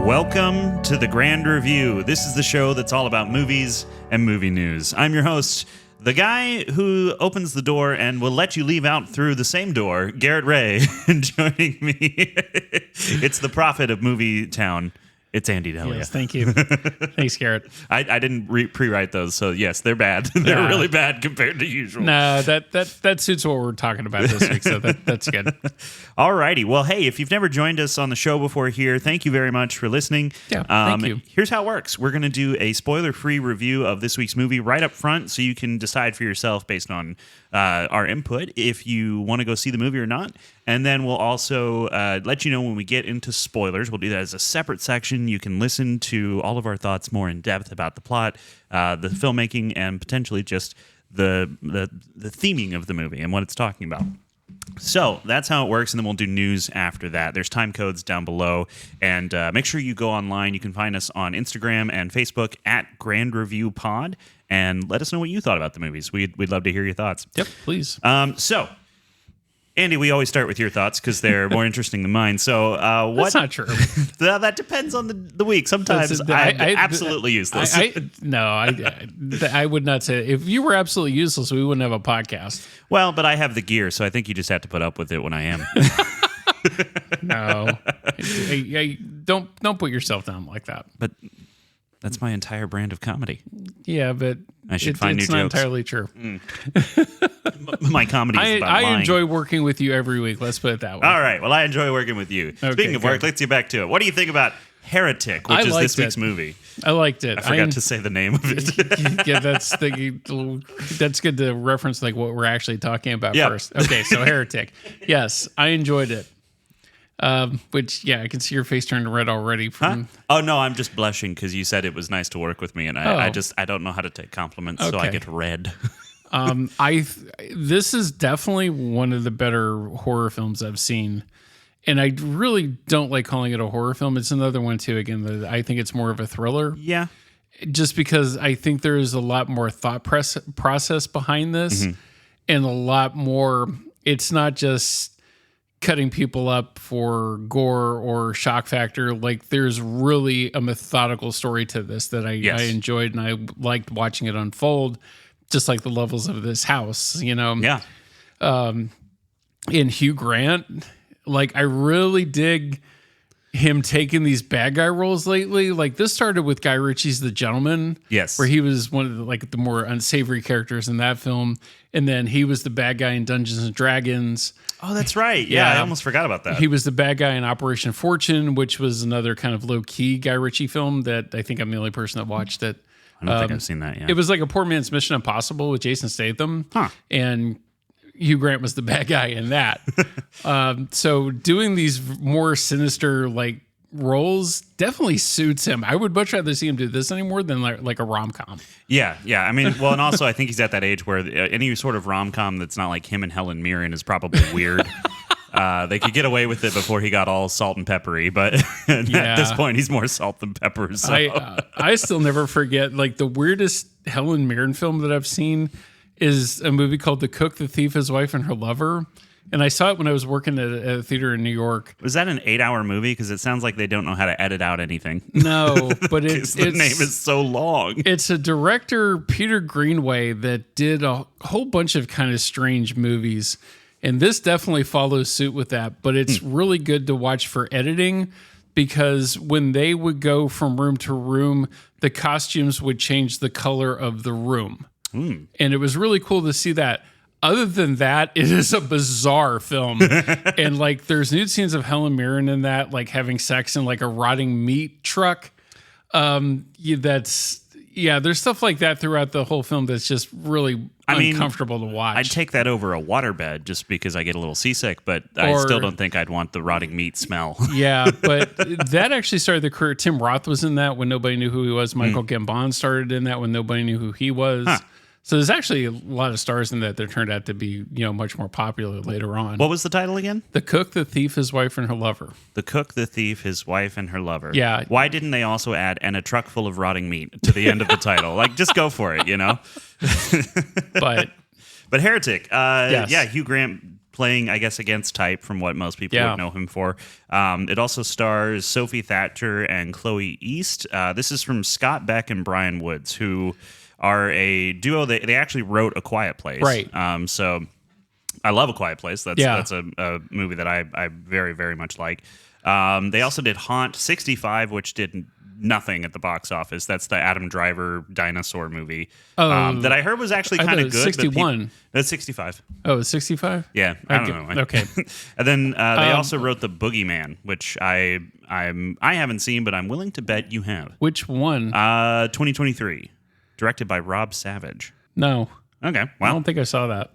Welcome to the Grand Review. This is the show that's all about movies and movie news. I'm your host, the guy who opens the door and will let you leave out through the same door, Garrett Ray. And joining me, it's the prophet of Movie Town. It's Andy Delia. Yes, thank you. Thanks, Garrett. I didn't pre-write those, so yes, they're bad. They're really bad compared to usual. No, that suits what we're talking about this week, so that's good. Alrighty. Well, hey, if you've never joined us on the show before here, thank you very much for listening. Yeah, thank you. Here's how it works. We're going to do a spoiler-free review of this week's movie right up front, so you can decide for yourself based on our input if you want to go see the movie or not. And then we'll also let you know when we get into spoilers. We'll do that as a separate section. You can listen to all of our thoughts more in depth about the plot, the filmmaking, and potentially just the theming of the movie and what it's talking about. So that's how it works, and then we'll do news after that. There's time codes down below, and make sure you go online. You can find us on Instagram and Facebook at Grand Review Pod, and let us know what you thought about the movies. We'd love to hear your thoughts. Yep, please. So, Andy, we always start with your thoughts because they're more interesting than mine. So, That's not true. That depends on the week. Sometimes I'm absolutely useless. I would not say if you were absolutely useless, we wouldn't have a podcast. Well, but I have the gear, so I think you just have to put up with it when I am. No, don't put yourself down like that. But that's my entire brand of comedy. Yeah, but I should find new jokes. It's not entirely true. My comedy is about lying. I enjoy working with you every week. Let's put it that way. All right. Well, I enjoy working with you. Okay, Speaking of work, let's get back to it. What do you think about Heretic, which is this week's movie? I liked it. I forgot to say the name of it. Yeah, that's good to reference like what we're actually talking about first. Okay, so Heretic. Yes, I enjoyed it. Which, yeah, I can see your face turning red already. From Oh, no, I'm just blushing because you said it was nice to work with me, and I don't know how to take compliments, so I get red. This is definitely one of the better horror films I've seen, and I really don't like calling it a horror film. It's another one too. Again, I think it's more of a thriller. Yeah, just because I think there is a lot more thought process behind this, and a lot more. It's not just cutting people up for gore or shock factor. Like there's really a methodical story to this that I enjoyed, and I liked watching it unfold. Just like the levels of this house, you know? Yeah. In Hugh Grant, like I really dig him taking these bad guy roles lately. Like this started with Guy Ritchie's The Gentleman. Yes. Where he was one of the more unsavory characters in that film. And then he was the bad guy in Dungeons and Dragons. Oh, that's right. Yeah, I almost forgot about that. He was the bad guy in Operation Fortune, which was another kind of low-key Guy Ritchie film that I think I'm the only person that watched it. I don't think I've seen that yet. It was like a poor man's Mission Impossible with Jason Statham. And Hugh Grant was the bad guy in that. So doing these more sinister like roles definitely suits him. I would much rather see him do this anymore than like a rom-com. Yeah. I mean, well, and also I think he's at that age where any sort of rom-com that's not like him and Helen Mirren is probably weird. They could get away with it before he got all salt and peppery, but at this point, he's more salt than pepper. So. I still never forget, like, the weirdest Helen Mirren film that I've seen is a movie called The Cook, the Thief, His Wife, and Her Lover. And I saw it when I was working at a theater in New York. Was that an 8-hour movie? Because it sounds like they don't know how to edit out anything. No, but the name is so long. It's a director, Peter Greenaway, that did a whole bunch of kind of strange movies. And this definitely follows suit with that, but it's really good to watch for editing because when they would go from room to room, the costumes would change the color of the room. And it was really cool to see that. Other than that, it is a bizarre film. And like there's nude scenes of Helen Mirren in that, like having sex in like a rotting meat truck. There's stuff like that throughout the whole film that's just really uncomfortable to watch. I'd take that over a waterbed just because I get a little seasick, but I still don't think I'd want the rotting meat smell. Yeah, but that actually started the career. Tim Roth was in that when nobody knew who he was. Michael Gambon started in that when nobody knew who he was. So there's actually a lot of stars in that turned out to be, much more popular later on. What was the title again? The Cook, the Thief, His Wife, and Her Lover. The Cook, the Thief, His Wife, and Her Lover. Yeah. Why didn't they also add, and a truck full of rotting meat to the end of the title? Like, just go for it, But Heretic, yes. Hugh Grant playing, I guess, against type from what most people would know him for. It also stars Sophie Thatcher and Chloe East. This is from Scott Beck and Brian Woods, who are a duo. They actually wrote A Quiet Place. Right. So I love A Quiet Place. That's a movie that I very, very much like. They also did Haunt 65, which did nothing at the box office. That's the Adam Driver dinosaur movie that I heard was actually kind of good. 61. That's 65. Oh, it's 65? Yeah, I don't know. Okay. And then they also wrote The Boogeyman, which I haven't seen, but I'm willing to bet you have. Which one? 2023, directed by Rob Savage. No. Okay, I don't think I saw that.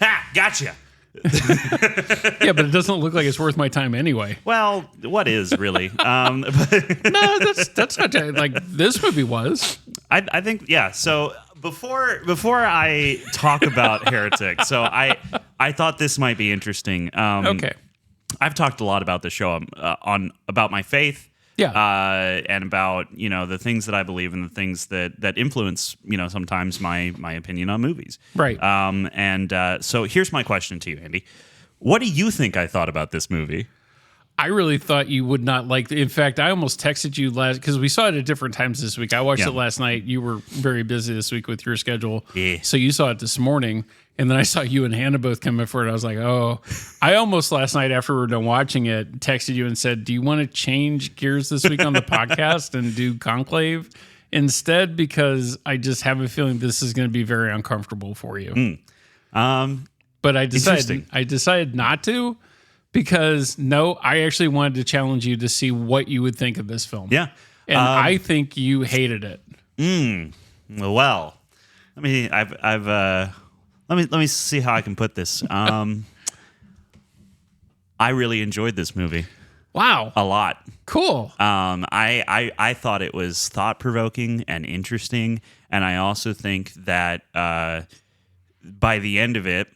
Ha! Gotcha. Yeah, but it doesn't look like it's worth my time anyway. Well, what is really? No, that's not like this movie was. I think So before I talk about Heretic, so I thought this might be interesting. Okay. I've talked a lot about the show about my faith. Yeah. And about the things that I believe and the things that influence sometimes my opinion on movies. Right. So here's my question to you, Andy. What do you think I thought about this movie? I really thought you would not like it. In fact, I almost texted you because we saw it at different times this week. I watched it last night. You were very busy this week with your schedule. Yeah. So you saw it this morning. And then I saw you and Hannah both come in for it. I was like, oh, I almost last night after we were done watching it, texted you and said, do you want to change gears this week on the podcast and do Conclave instead? Because I just have a feeling this is going to be very uncomfortable for you. But I decided not to because I actually wanted to challenge you to see what you would think of this film. Yeah. And I think you hated it. Well, let me see how I can put this. I really enjoyed this movie. Wow. A lot. Cool. I thought it was thought-provoking and interesting, and I also think that by the end of it,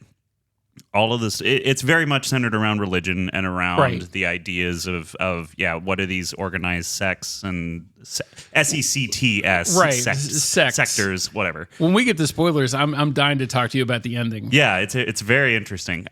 all of this, it's very much centered around religion and around the ideas of what are these organized sects and sectors, whatever. When we get to spoilers, I'm dying to talk to you about the ending. Yeah, it's very interesting.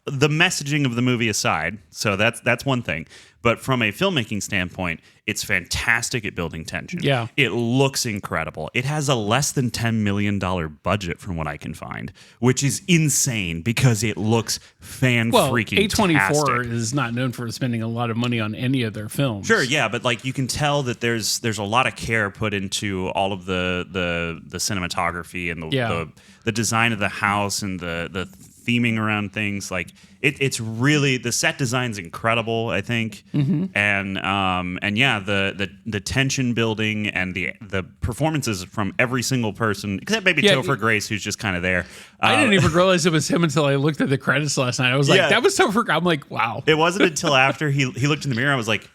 The messaging of the movie aside, so that's one thing. But from a filmmaking standpoint, it's fantastic at building tension. Yeah. It looks incredible. It has a less than $10 million budget from what I can find, which is insane because it looks freaking A24 is not known for spending a lot of money on any of their films. Sure, yeah, but you can tell that there's a lot of care put into all of the cinematography and the design of the house and the theming around things. It's really, the set design's incredible, I think. Mm-hmm. And the tension building and the performances from every single person, except maybe Topher Grace, who's just kind of there. I didn't even realize it was him until I looked at the credits last night. I was like, that was Topher. I'm like, wow. It wasn't until after he looked in the mirror, I was like,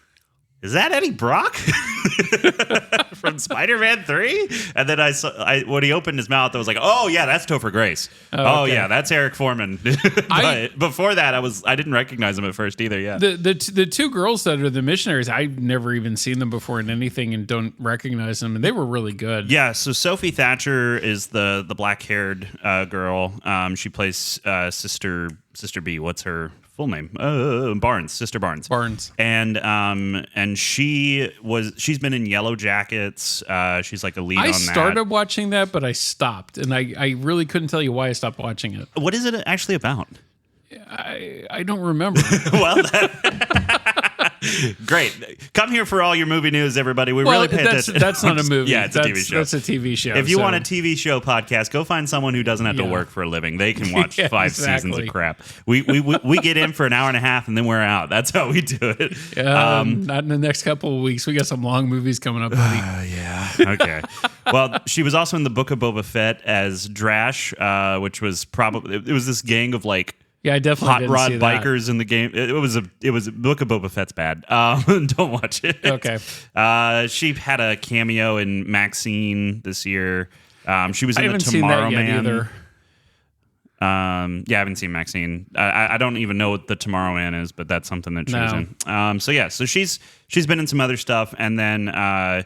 is that Eddie Brock from Spider-Man 3? And then I saw when he opened his mouth, I was like, "Oh yeah, that's Topher Grace. Oh yeah, that's Eric Foreman." But before that, I didn't recognize him at first either. Yeah, the two girls that are the missionaries, I've never even seen them before in anything and don't recognize them, and they were really good. Yeah. So Sophie Thatcher is the black-haired girl. She plays Sister B. What's her full name? Barnes, Sister Barnes. And she's been in Yellow Jackets. She's like a lead on that. I started watching that, but I stopped, and I really couldn't tell you why I stopped watching it. What is it actually about? I don't remember. Well, great. Come here for all your movie news, everybody. We really pay attention. That's not a movie. Yeah, it's a TV show. That's a TV show. If you want a TV show podcast, go find someone who doesn't have to work for a living. They can watch 5 seasons of crap. We get in for an hour and a half and then we're out. That's how we do it. Not in the next couple of weeks. We got some long movies coming up, buddy. Yeah. Okay. Well, she was also in the Book of Boba Fett as Drash, which was probably, it was this gang of I definitely hot rod bikers in the game. It was Book of Boba Fett's bad. Don't watch it. Okay. She had a cameo in Maxine this year. She was in the Tomorrow seen that yet Man. Either. I haven't seen Maxine. I don't even know what the Tomorrow Man is, but that's something that she was in. So she's been in some other stuff, and then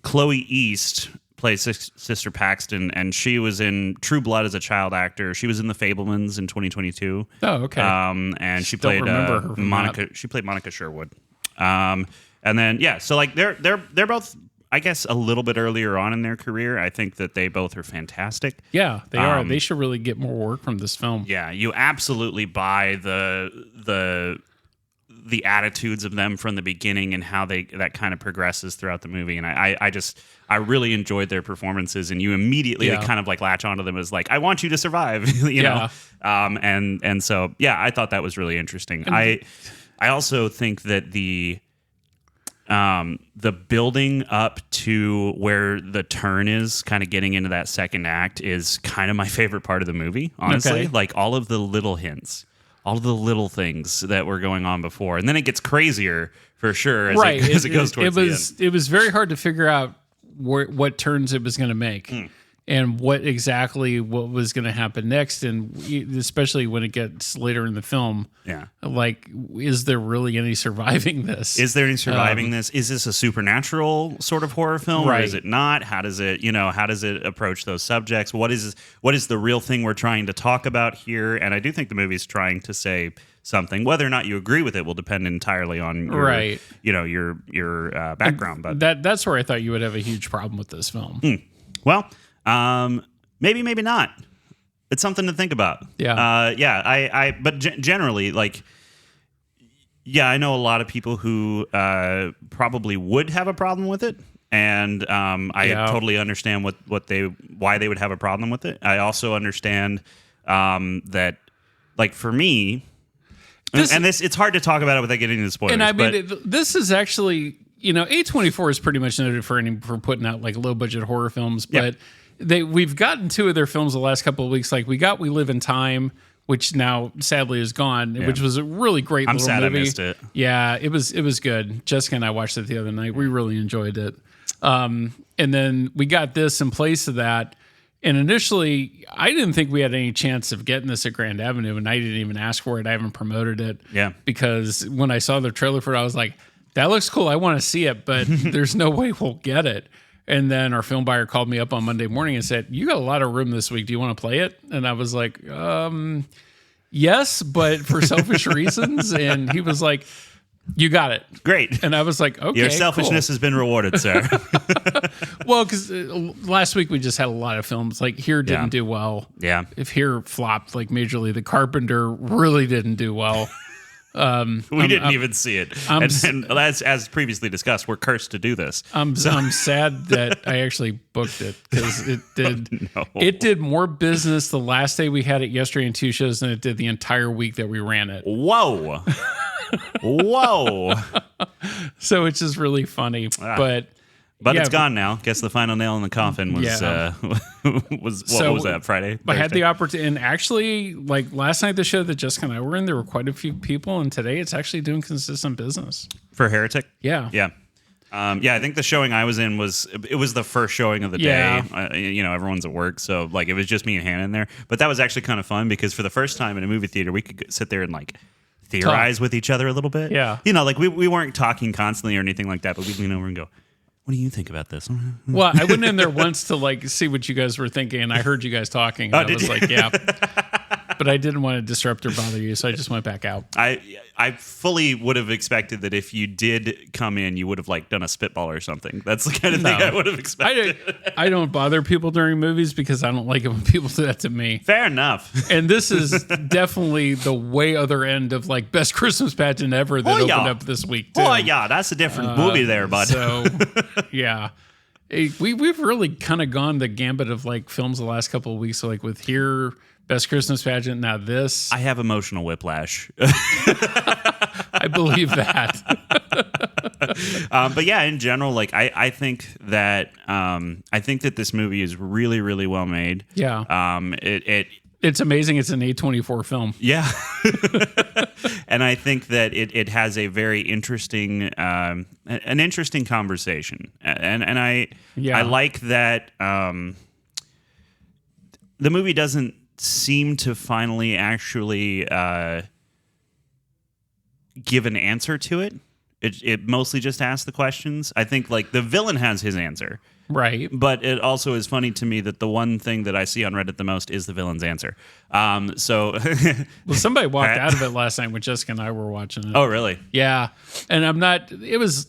Chloe East plays Sister Paxton, and she was in True Blood as a child actor. She was in The Fabelmans in 2022. Oh, okay. And she played remember her from Monica. She played Monica Sherwood. And then so like they're both, I guess, a little bit earlier on in their career. I think that they both are fantastic. Yeah, they are. They should really get more work from this film. Yeah, you absolutely buy the attitudes of them from the beginning and how that kind of progresses throughout the movie. And I really enjoyed their performances, and you immediately kind of like latch onto them as like, I want you to survive, you know? And so, I thought that was really interesting. I also think that the building up to where the turn is kind of getting into that second act is kind of my favorite part of the movie, honestly. Okay. Like all of the little hints, all of the little things that were going on before. And then it gets crazier for sure as it goes towards the end. It was very hard to figure out what turns it was going to make. And what was going to happen next, and especially when it gets later in the film, like, is there really any surviving this? Is there any surviving this? Is this a supernatural sort of horror film, or is it not? How does it approach those subjects? What is the real thing we're trying to talk about here? And I do think the movie's trying to say something. Whether or not you agree with it will depend entirely on your background. But that's where I thought you would have a huge problem with this film. Well. Maybe not. It's something to think about. Yeah. But generally, like, I know a lot of people who probably would have a problem with it, and I totally understand why they would have a problem with it. I also understand that, like, for me, it's hard to talk about it without getting into spoilers. And I mean, this is actually, A24 is pretty much noted for putting out like low budget horror films, but. We've gotten two of their films the last couple of weeks. Like we Live in Time, which now sadly is gone, which was a really great little movie. I'm sad I missed it. Yeah, it was good. Jessica and I watched it the other night. We really enjoyed it. And then we got this in place of that. And initially, I didn't think we had any chance of getting this at Grand Avenue, and I didn't even ask for it. I haven't promoted it. Yeah. Because when I saw the trailer for it, I was like, that looks cool. I want to see it, but there's no way we'll get it. And then our film buyer called me up on Monday morning and said, you got a lot of room this week. Do you want to play it? And I was like, yes, but for selfish reasons. And he was like, you got it. Great. And I was like, okay, your selfishness has been rewarded, sir. Well, because last week we just had a lot of films. Like Here didn't do well. Yeah. If Here flopped like majorly, The Carpenter really didn't do well. We didn't even see it. And as previously discussed, we're cursed to do this. I'm sad that I actually booked it because it did more business the last day we had it yesterday in 2 shows than it did the entire week that we ran it. Whoa. Whoa. So it's just really funny. But it's gone now. Guess the final nail in the coffin was what was that, Friday? I had the opportunity, and actually, like last night, the show that Jessica and I were in, there were quite a few people, and today it's actually doing consistent business. For Heretic? Yeah. Yeah. I think the showing I was in was the first showing of the day. Everyone's at work, so like it was just me and Hannah in there. But that was actually kind of fun because for the first time in a movie theater, we could sit there and like theorize with each other a little bit. Yeah. Like we weren't talking constantly or anything like that, but we'd lean over and go, what do you think about this? Well, I went in there once to like see what you guys were thinking, and I heard you guys talking. And I was like, yeah. But I didn't want to disrupt or bother you, so I just went back out. I fully would have expected that if you did come in, you would have like done a spitball or something. That's the kind of thing I would have expected. I don't bother people during movies because I don't like it when people do that to me. Fair enough. And this is definitely the way other end of like best Christmas pageant ever that opened up this week too. Oh yeah, that's a different movie there, bud. So yeah. We've really kind of gone the gambit of like films the last couple of weeks. So like with Here, Best Christmas Pageant, now this. I have emotional whiplash. I believe that. But yeah, in general, like I think that this movie is really, really well made. Yeah. It's amazing. It's an A24 film. Yeah. And I think that it has a very interesting, an interesting conversation. And I like that the movie doesn't seem to finally actually give an answer to it. it mostly just asks the questions. I think like the villain has his answer. Right. But it also is funny to me that the one thing that I see on Reddit the most is the villain's answer. So Well, somebody walked out of it last night when Jessica and I were watching it. Oh, really? Yeah. And it was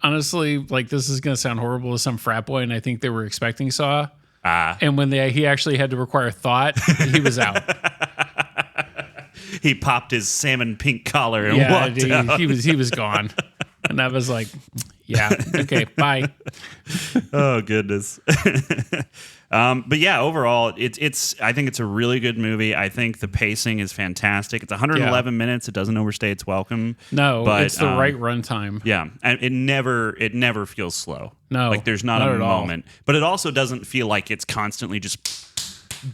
honestly like, this is going to sound horrible to some frat boy, and I think they were expecting Saw. And when he actually had to require thought, he was out. He popped his salmon pink collar and walked out. He was gone. And I was like, yeah, okay, bye. Oh, goodness. But yeah, overall, I think it's a really good movie. I think the pacing is fantastic. It's 111 minutes. It doesn't overstay its welcome. No, but it's the right runtime. Yeah, and it never feels slow. No, like there's not a moment. But it also doesn't feel like it's constantly just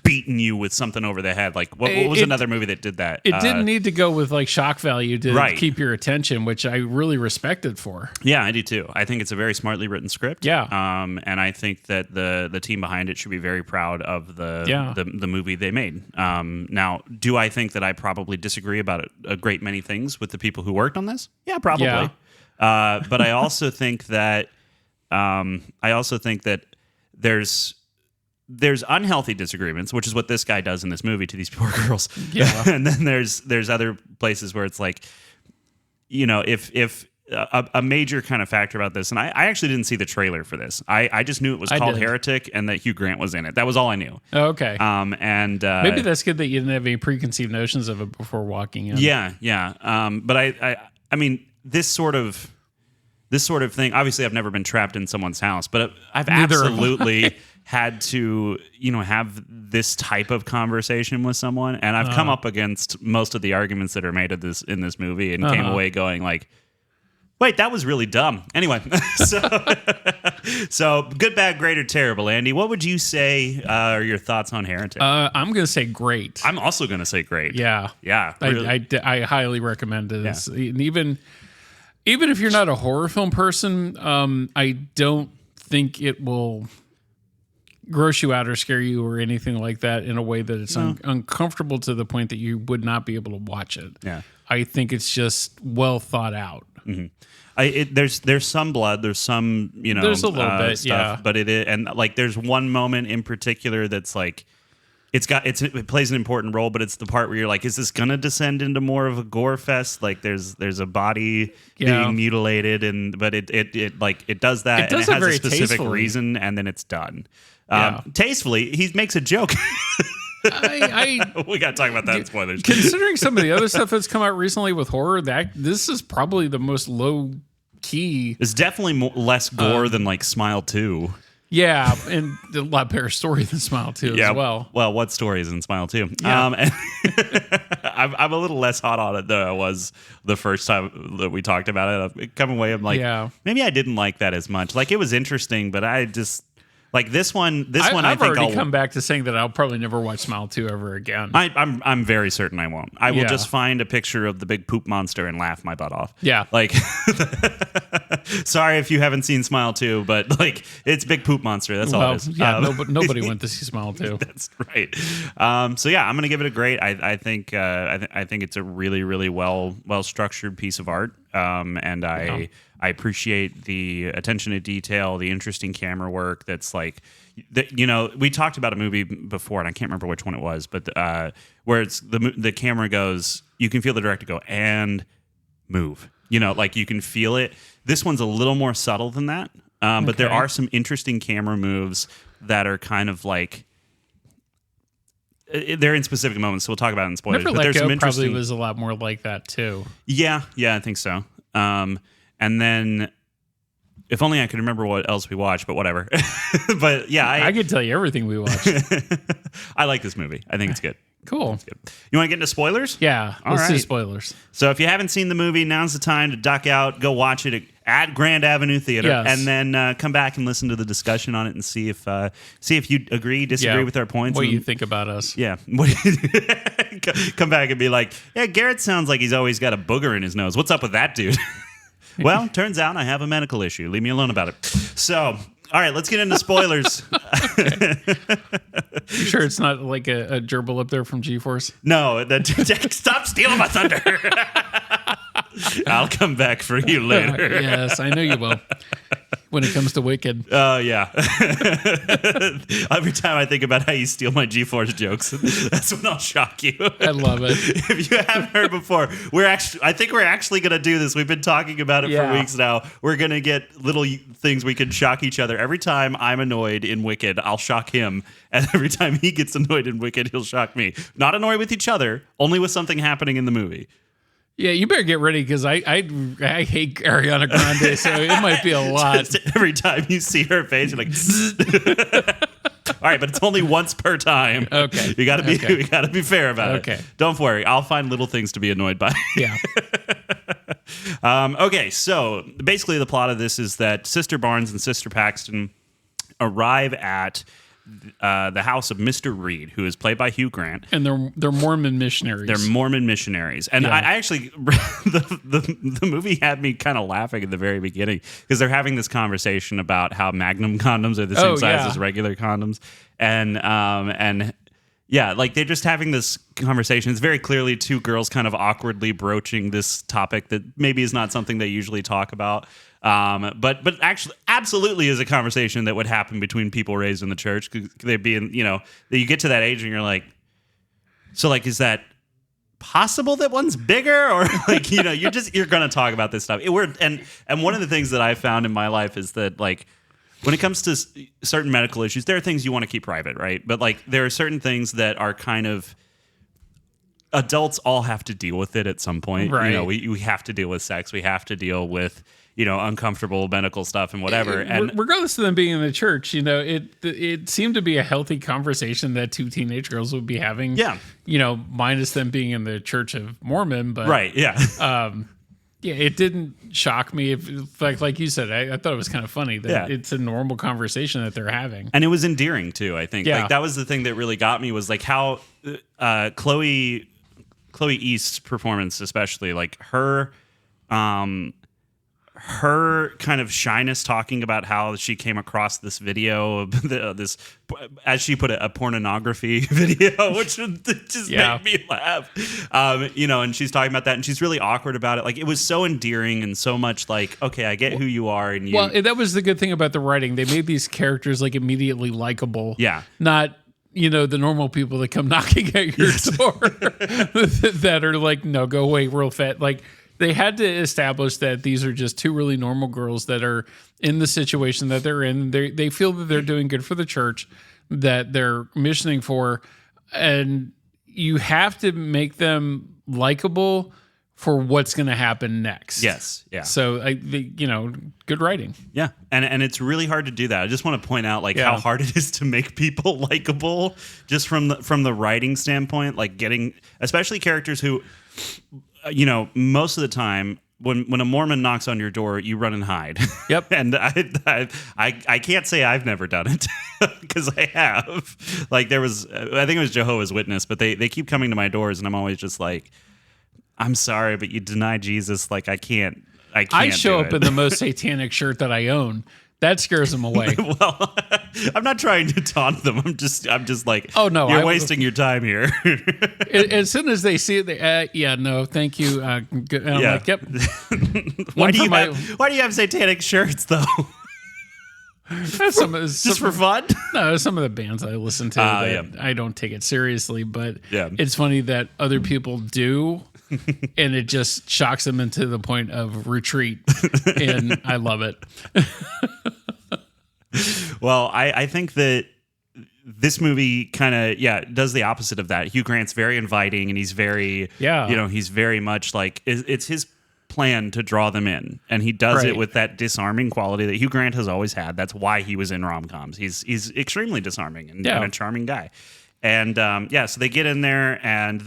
beating you with something over the head. Like what was another movie that did that? It didn't need to go with like shock value to keep your attention, which I really respected for. Yeah, I do too. I think it's a very smartly written script. Yeah. And I think that the team behind it should be very proud of the movie they made. Now, do I think that I probably disagree about a great many things with the people who worked on this? Yeah, probably. Yeah. But I also think that there's unhealthy disagreements, which is what this guy does in this movie to these poor girls. Yeah. And then there's other places where it's like, you know, if a major kind of factor about this, and I actually didn't see the trailer for this. I just knew it was called Heretic and that Hugh Grant was in it. That was all I knew. Oh, okay. And maybe that's good that you didn't have any preconceived notions of it before walking in. Yeah. But I mean, this sort of thing, obviously I've never been trapped in someone's house, but I've absolutely had to, have this type of conversation with someone, and I've come up against most of the arguments that are made in this movie and came away going like, wait, that was really dumb. Anyway, so good, bad, great, or terrible, Andy. What would you say are your thoughts on Heretic? I'm going to say great. I'm also going to say great. Yeah. Really. I highly recommend it. Yeah. Even if you're not a horror film person, I don't think it will gross you out or scare you or anything like that in a way that it's uncomfortable to the point that you would not be able to watch it. Yeah. I think it's just well thought out. Mm-hmm. There's some blood, there's some, there's a little bit stuff, but it is, and like there's one moment in particular that's like, it plays an important role, but it's the part where you're like, is this gonna descend into more of a gore fest? Like there's a body being mutilated, but it does that, and it has a specific reason, and then it's done. Tastefully, he makes a joke. We got to talk about that in spoilers. Considering some of the other stuff that's come out recently with horror, this is probably the most low key. It's definitely less gore than like Smile 2. Yeah, and a lot better story than Smile 2 as well. Well, what story is in Smile 2? Yeah. I'm a little less hot on it than I was the first time that we talked about it. I'm coming away, I'm like, maybe I didn't like that as much. Like, it was interesting, but I just... Like this one, I've already come back to saying that I'll probably never watch Smile 2 ever again. I'm very certain I won't. I will just find a picture of the big poop monster and laugh my butt off. Yeah. Like, sorry if you haven't seen Smile 2, but like it's big poop monster. That's all it is. Yeah, nobody went to see Smile 2. That's right. So yeah, I'm gonna give it a great. I think it's a really, really well structured piece of art. And I appreciate the attention to detail, the interesting camera work. That's like, we talked about a movie before, and I can't remember which one it was, but where it's the camera goes, you can feel the director go and move. Like you can feel it. This one's a little more subtle than that, but there are some interesting camera moves that are kind of like. They're in specific moments, so we'll talk about it in spoilers. Never Let Go probably was a lot more like that too. Yeah, I think so. And then, if only I could remember what else we watched, but whatever. But yeah, I could tell you everything we watched. I like this movie. I think it's good. Cool. It's good. You want to get into spoilers? Yeah, let's do spoilers. So if you haven't seen the movie, now's the time to duck out, go watch it at Grand Avenue Theater, and then come back and listen to the discussion on it and see if you agree, disagree with our points. What you think about us? Yeah. Come back and be like, yeah, Garrett sounds like he's always got a booger in his nose. What's up with that dude? Well, turns out I have a medical issue. Leave me alone about it. So, all right, let's get into spoilers. You sure it's not like a gerbil up there from G-Force? No, Stop stealing my thunder. I'll come back for you later. Yes, I know you will. When it comes to Wicked. Oh, yeah. Every time I think about how you steal my G-Force jokes, that's when I'll shock you. I love it. If you haven't heard before, I think we're actually going to do this. We've been talking about it for weeks now. We're going to get little things we can shock each other. Every time I'm annoyed in Wicked, I'll shock him. And every time he gets annoyed in Wicked, he'll shock me. Not annoyed with each other, only with something happening in the movie. Yeah, you better get ready because I hate Ariana Grande, so it might be a lot. Every time you see her face, you're like, all right, but it's only once per time. Okay, we gotta be fair about it. Okay, don't worry, I'll find little things to be annoyed by. Yeah. Okay, so basically the plot of this is that Sister Barnes and Sister Paxton arrive at the house of Mr. Reed, who is played by Hugh Grant, and they're Mormon missionaries. They're Mormon missionaries, and I actually the movie had me kind of laughing at the very beginning because they're having this conversation about how Magnum condoms are the same size as regular condoms, and yeah, like they're just having this conversation. It's very clearly two girls kind of awkwardly broaching this topic that maybe is not something they usually talk about. But actually, absolutely is a conversation that would happen between people raised in the church. They'd be in, you get to that age and you're like, so like, is that possible that one's bigger, or like, you're going to talk about this stuff. And one of the things that I found in my life is that like, when it comes to certain medical issues, there are things you want to keep private, right? But like, there are certain things that are kind of adults all have to deal with it at some point. Right. We have to deal with sex. We have to deal with uncomfortable medical stuff and whatever. And regardless of them being in the church, it seemed to be a healthy conversation that two teenage girls would be having. Yeah. Minus them being in the Church of Mormon, but right. Yeah. Yeah, it didn't shock me. Like you said, I thought it was kind of funny that it's a normal conversation that they're having, and it was endearing too. I think like that was the thing that really got me was like how Chloe East's performance, especially like her kind of shyness talking about how she came across this video of this, as she put it, a pornography video, which just made me laugh. And she's talking about that and she's really awkward about it. Like, it was so endearing and so much like, okay, I get who you are. And you. Well, that was the good thing about the writing. They made these characters like immediately likable. Yeah. Not, the normal people that come knocking at your door that are like, no, go away real fast. Like, they had to establish that these are just two really normal girls that are in the situation that they're in. They feel that they're doing good for the church that they're missioning for, and you have to make them likable for what's going to happen next. Yes. Yeah. So, good writing. Yeah. And it's really hard to do that. I just want to point out how hard it is to make people likable just from the writing standpoint, like getting, especially characters who, most of the time when a Mormon knocks on your door, you run and hide. Yep. And I can't say I've never done it because I have. Like, I think it was Jehovah's Witness, but they keep coming to my doors and I'm always just like, I'm sorry, but you deny Jesus. Like, I can't. I show up in the most satanic shirt that I own. That scares them away. Well, I'm not trying to taunt them. I'm just like, oh no, you're wasting your time here. As soon as they see it, no, thank you. Good. And I'm like, yep. Why do you have satanic shirts though? Just for fun? No, some of the bands I listen to, I don't take it seriously, but it's funny that other people do. And it just shocks them into the point of retreat. And I love it. Well, I think that this movie kind of, does the opposite of that. Hugh Grant's very inviting and he's very, he's very much like, it's his plan to draw them in. And he does it with that disarming quality that Hugh Grant has always had. That's why he was in rom-coms. He's extremely disarming and a charming guy. And so they get in there and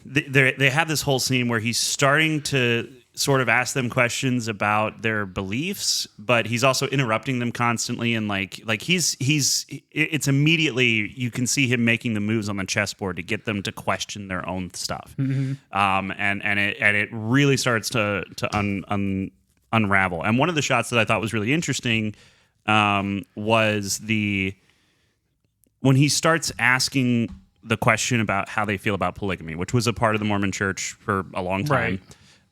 they have this whole scene where he's starting to sort of ask them questions about their beliefs, but he's also interrupting them constantly. And like it's immediately, you can see him making the moves on the chessboard to get them to question their own stuff. Mm-hmm. And it really starts to unravel. And one of the shots that I thought was really interesting was when he starts asking the question about how they feel about polygamy, which was a part of the Mormon church for a long time.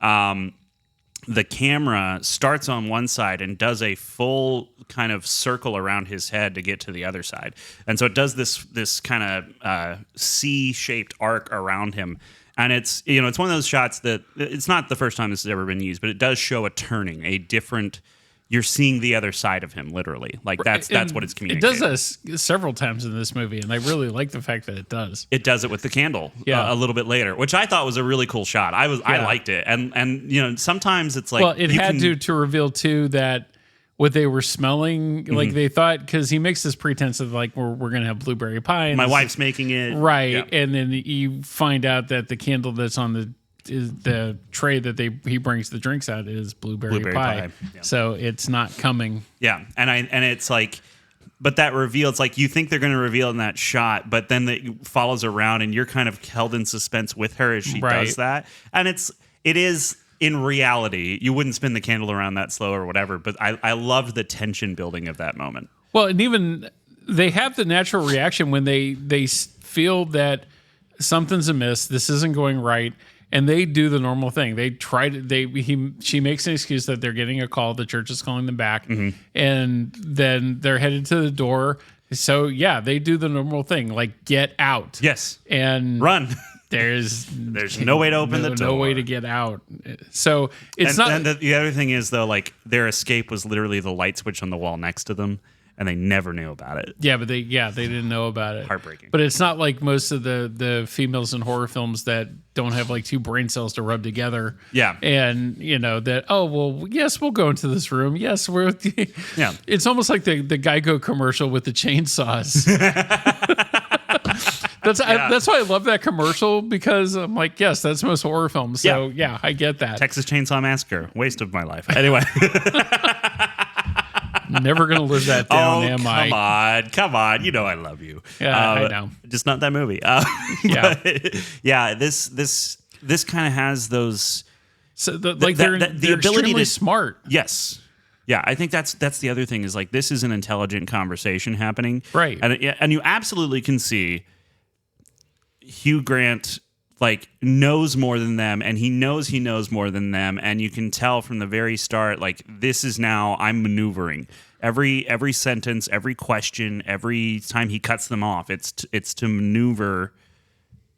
the camera starts on one side and does a full kind of circle around his head to get to the other side. And so it does this kind of C-shaped arc around him. And it's one of those shots that it's not the first time this has ever been used, but it does show a turning, a different. You're seeing the other side of him, literally. Like that's what it's communicating. It does this several times in this movie, and I really like the fact that it does. It does it with the candle a little bit later, which I thought was a really cool shot. I liked it, and sometimes it's like it had to reveal too that what they were smelling, like they thought, because he makes this pretense of like we're gonna have blueberry pie. And my wife's making it, right? And then you find out that the candle that's on the tray that he brings the drinks out is blueberry pie. Yeah. So it's not coming. Yeah, and it's like, but that reveal, it's like you think they're going to reveal in that shot, but then it follows around, and you're kind of held in suspense with her as she does that. And it is in reality, you wouldn't spin the candle around that slow or whatever. But I loved the tension building of that moment. Well, and even they have the natural reaction when they feel that something's amiss, this isn't going right. And they do the normal thing. They try to. She makes an excuse that they're getting a call. The church is calling them back, and then they're headed to the door. So yeah, they do the normal thing, like get out. Yes, and run. There's no way to open the door. No way to get out. So it's not. And the other thing is though, like their escape was literally the light switch on the wall next to them. And they never knew about it. Yeah, but they didn't know about it. Heartbreaking. But it's not like most of the females in horror films that don't have like two brain cells to rub together. Yeah. And yes, we'll go into this room. Yes, we're. Yeah. It's almost like the Geico commercial with the chainsaws. That's why I love that commercial, because I'm like, yes, that's most horror films. So yeah, I get that. Texas Chainsaw Massacre, waste of my life. Anyway. Never gonna live that down, am I? Come on! You know I love you. Yeah, I know. Just not that movie. This kind of has those. So they're ability extremely smart. Yes. Yeah, I think that's the other thing is like this is an intelligent conversation happening, right? And you absolutely can see Hugh Grant like knows more than them, and he knows more than them, and you can tell from the very start, like this is now I'm maneuvering every sentence, every question, every time he cuts them off. It's to maneuver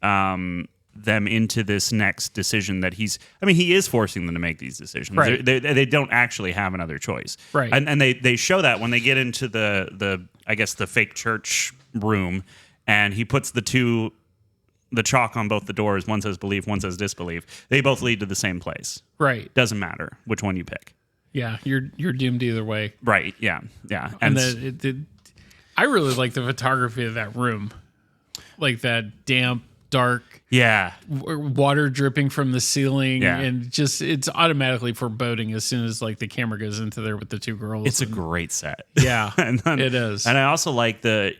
them into this next decision that he is forcing them to make these decisions. Right. They don't actually have another choice. Right. And they show that when they get into the I guess the fake church room, and he puts the chalk on both the doors. One says believe, one says disbelieve. They both lead to the same place. Right. Doesn't matter which one you pick. Yeah, you're doomed either way. Right. Yeah. Yeah. And I really like the photography of that room, like that damp, dark. Yeah. Water dripping from the ceiling, yeah. And just it's automatically foreboding as soon as like the camera goes into there with the two girls. It's a great set. Yeah, it is. And I also like the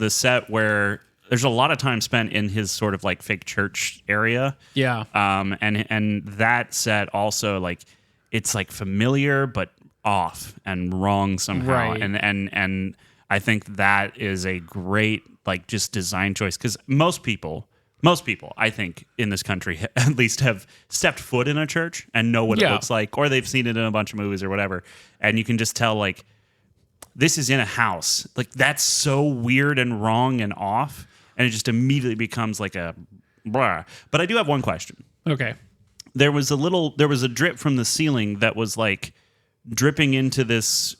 set where there's a lot of time spent in his sort of like fake church area. Yeah. And that set also like it's like familiar but off and wrong somehow. Right. And I think that is a great like just design choice, because most people I think in this country at least have stepped foot in a church and know what it looks like, or they've seen it in a bunch of movies or whatever. And you can just tell like this is in a house. Like that's so weird and wrong and off. And it just immediately becomes like a blah. But I do have one question. Okay. There was a drip from the ceiling that was like dripping into this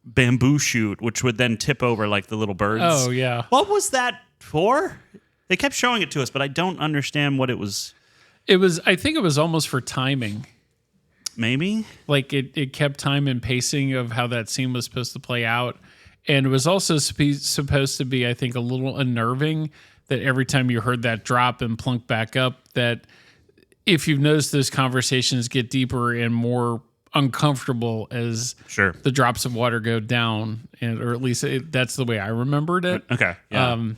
bamboo shoot, which would then tip over like the little birds. Oh, yeah. What was that for? They kept showing it to us, but I don't understand what it was. I think it was almost for timing. Maybe? Like it kept time and pacing of how that scene was supposed to play out. And it was also supposed to be, I think, a little unnerving that every time you heard that drop and plunk back up, that if you've noticed those conversations get deeper and more uncomfortable as the drops of water go down, or at least that's the way I remembered it. Okay. Yeah.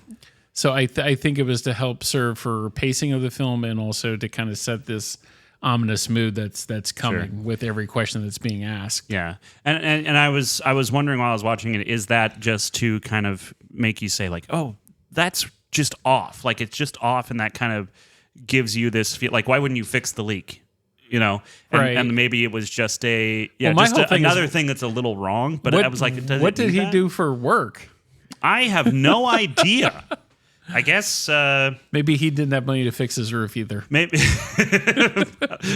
So I think it was to help serve for pacing of the film and also to kind of set this ominous mood that's coming with every question that's being asked. Yeah. And I was wondering while I was watching it, is that just to kind of make you say like, oh, that's just off. Like it's just off, and that kind of gives you this feel like, why wouldn't you fix the leak? and maybe it was just another thing that's a little wrong. But I was like, what did he do for work? I have no idea. I guess maybe he didn't have money to fix his roof either. Maybe,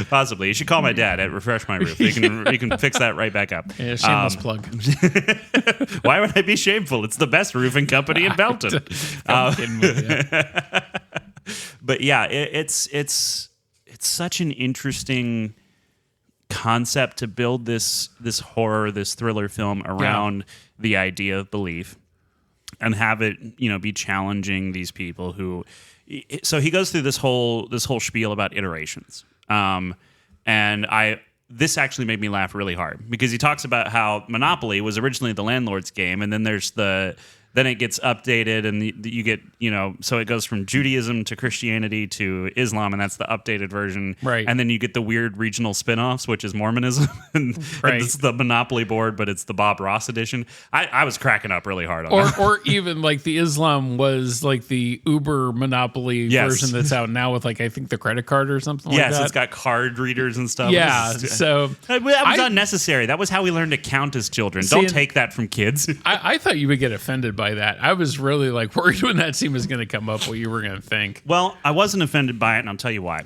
possibly. You should call my dad at Refresh My Roof. He can fix that right back up. Yeah, shameless plug. Why would I be shameful? It's the best roofing company in Belton. But yeah, it's such an interesting concept to build this horror, this thriller film around the idea of belief. And have it, be challenging these people who. So he goes through this whole spiel about iterations, and this actually made me laugh really hard because he talks about how Monopoly was originally the landlord's game, and then then it gets updated, and you get so it goes from Judaism to Christianity to Islam, and that's the updated version, right? And then you get the weird regional spin-offs, which is Mormonism, and it's the Monopoly board, but it's the Bob Ross edition. I was cracking up really hard on that. Or even like the Islam was like the Uber Monopoly version that's out now with I think the credit card or something like that. Yes, it's got card readers and stuff. Yeah, so that was unnecessary. That was how we learned to count as children. Don't take that from kids. I thought you would get offended by that. I was really worried when that scene was going to come up what you were going to think. Well, I wasn't offended by it, and I'll tell you why.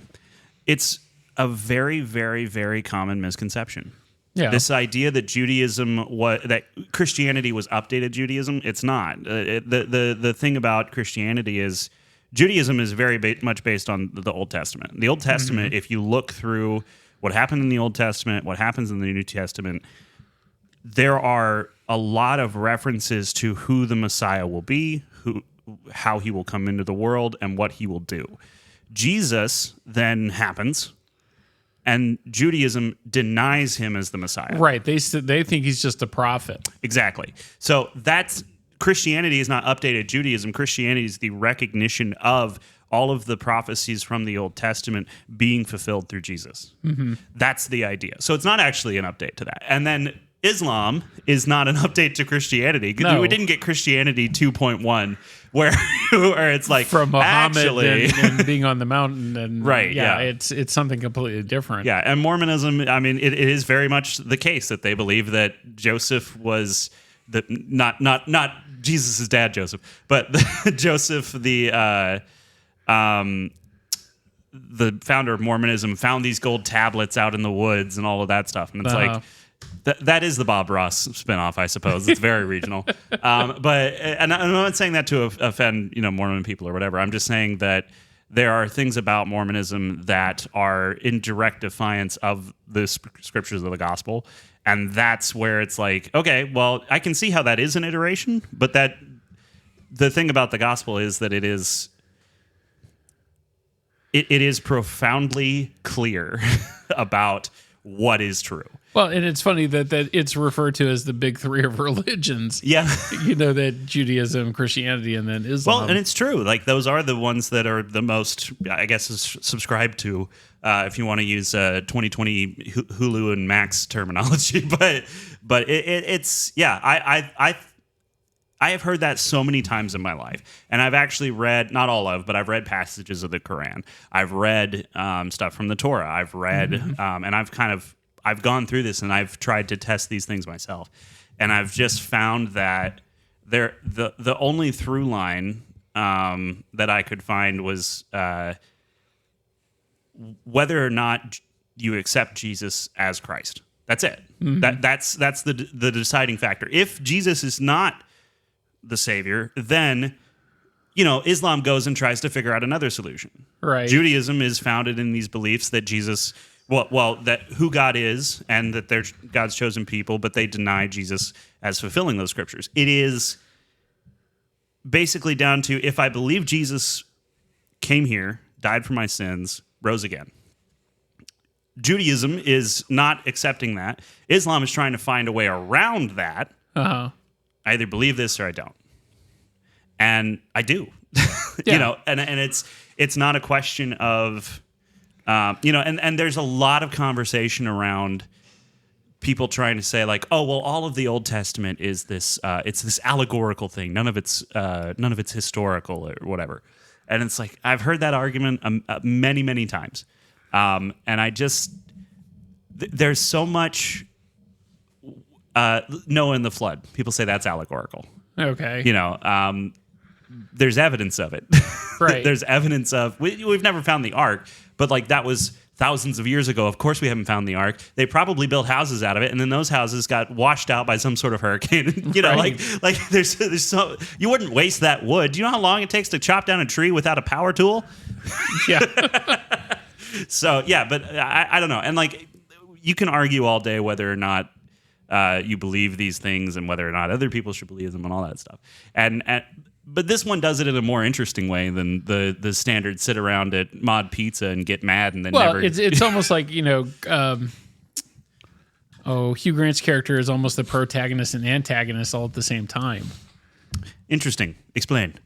It's a very, very, very common misconception. Yeah. This idea that that Christianity was updated Judaism, it's not. The thing about Christianity is Judaism is very much based on the Old Testament. The Old Testament, if you look through what happened in the Old Testament, what happens in the New Testament, there are a lot of references to who the Messiah will be, how he will come into the world, and what he will do. Jesus then happens, and Judaism denies him as the Messiah. Right. They think he's just a prophet. Exactly. So Christianity is not updated Judaism. Christianity is the recognition of all of the prophecies from the Old Testament being fulfilled through Jesus. Mm-hmm. That's the idea. So it's not actually an update to that. And then Islam is not an update to Christianity. No. We didn't get Christianity 2.1 where it's like from Muhammad actually, and being on the mountain and right. Yeah, it's something completely different. Yeah, and Mormonism, I mean, it is very much the case that they believe that Joseph was not Jesus' dad Joseph, but Joseph the founder of Mormonism found these gold tablets out in the woods and all of that stuff, and it's like. That is the Bob Ross spinoff, I suppose. It's very regional. And I'm not saying that to offend, Mormon people or whatever. I'm just saying that there are things about Mormonism that are in direct defiance of the scriptures of the gospel. And that's where it's like, okay, well, I can see how that is an iteration, but the thing about the gospel is that it is profoundly clear about what is true. Well, and it's funny that it's referred to as the big three of religions. Yeah. That Judaism, Christianity, and then Islam. Well, and it's true. Like, those are the ones that are the most, I guess, subscribed to, if you want to use 2020 Hulu and Max terminology. But it's, yeah, I have heard that so many times in my life. And I've actually read, not all of, but I've read passages of the Quran. I've read stuff from the Torah. I've read, and I've gone through this and I've tried to test these things myself. And I've just found that the only through line that I could find was whether or not you accept Jesus as Christ. That's it. Mm-hmm. That's the deciding factor. If Jesus is not the savior, then Islam goes and tries to figure out another solution. Right. Judaism is founded in these beliefs that Jesus, that who God is and that they're God's chosen people, but they deny Jesus as fulfilling those scriptures. It is basically down to, if I believe Jesus came here, died for my sins, rose again. Judaism is not accepting that. Islam is trying to find a way around that. Uh-huh. I either believe this or I don't. And I do. Yeah. And it's not a question of and there's a lot of conversation around people trying to say like, oh, well, all of the Old Testament is this it's this allegorical thing. None of it's historical or whatever. And it's like, I've heard that argument many, many times. And there's so much Noah and the flood. People say that's allegorical. Okay. You know, there's evidence of it. Right. There's evidence of we've never found the ark, but like that was thousands of years ago. Of course we haven't found the ark. They probably built houses out of it, and then those houses got washed out by some sort of hurricane. You know, Right. like there's so you wouldn't waste that wood. Do you know how long it takes to chop down a tree without a power tool? Yeah. So yeah, but I don't know. And like you can argue all day whether or not you believe these things and whether or not other people should believe them and all that stuff. But this one does it in a more interesting way than the standard sit around at Mod Pizza and get mad and then never. It's almost like, you know, Hugh Grant's character is almost the protagonist and antagonist all at the same time. Interesting. Explain.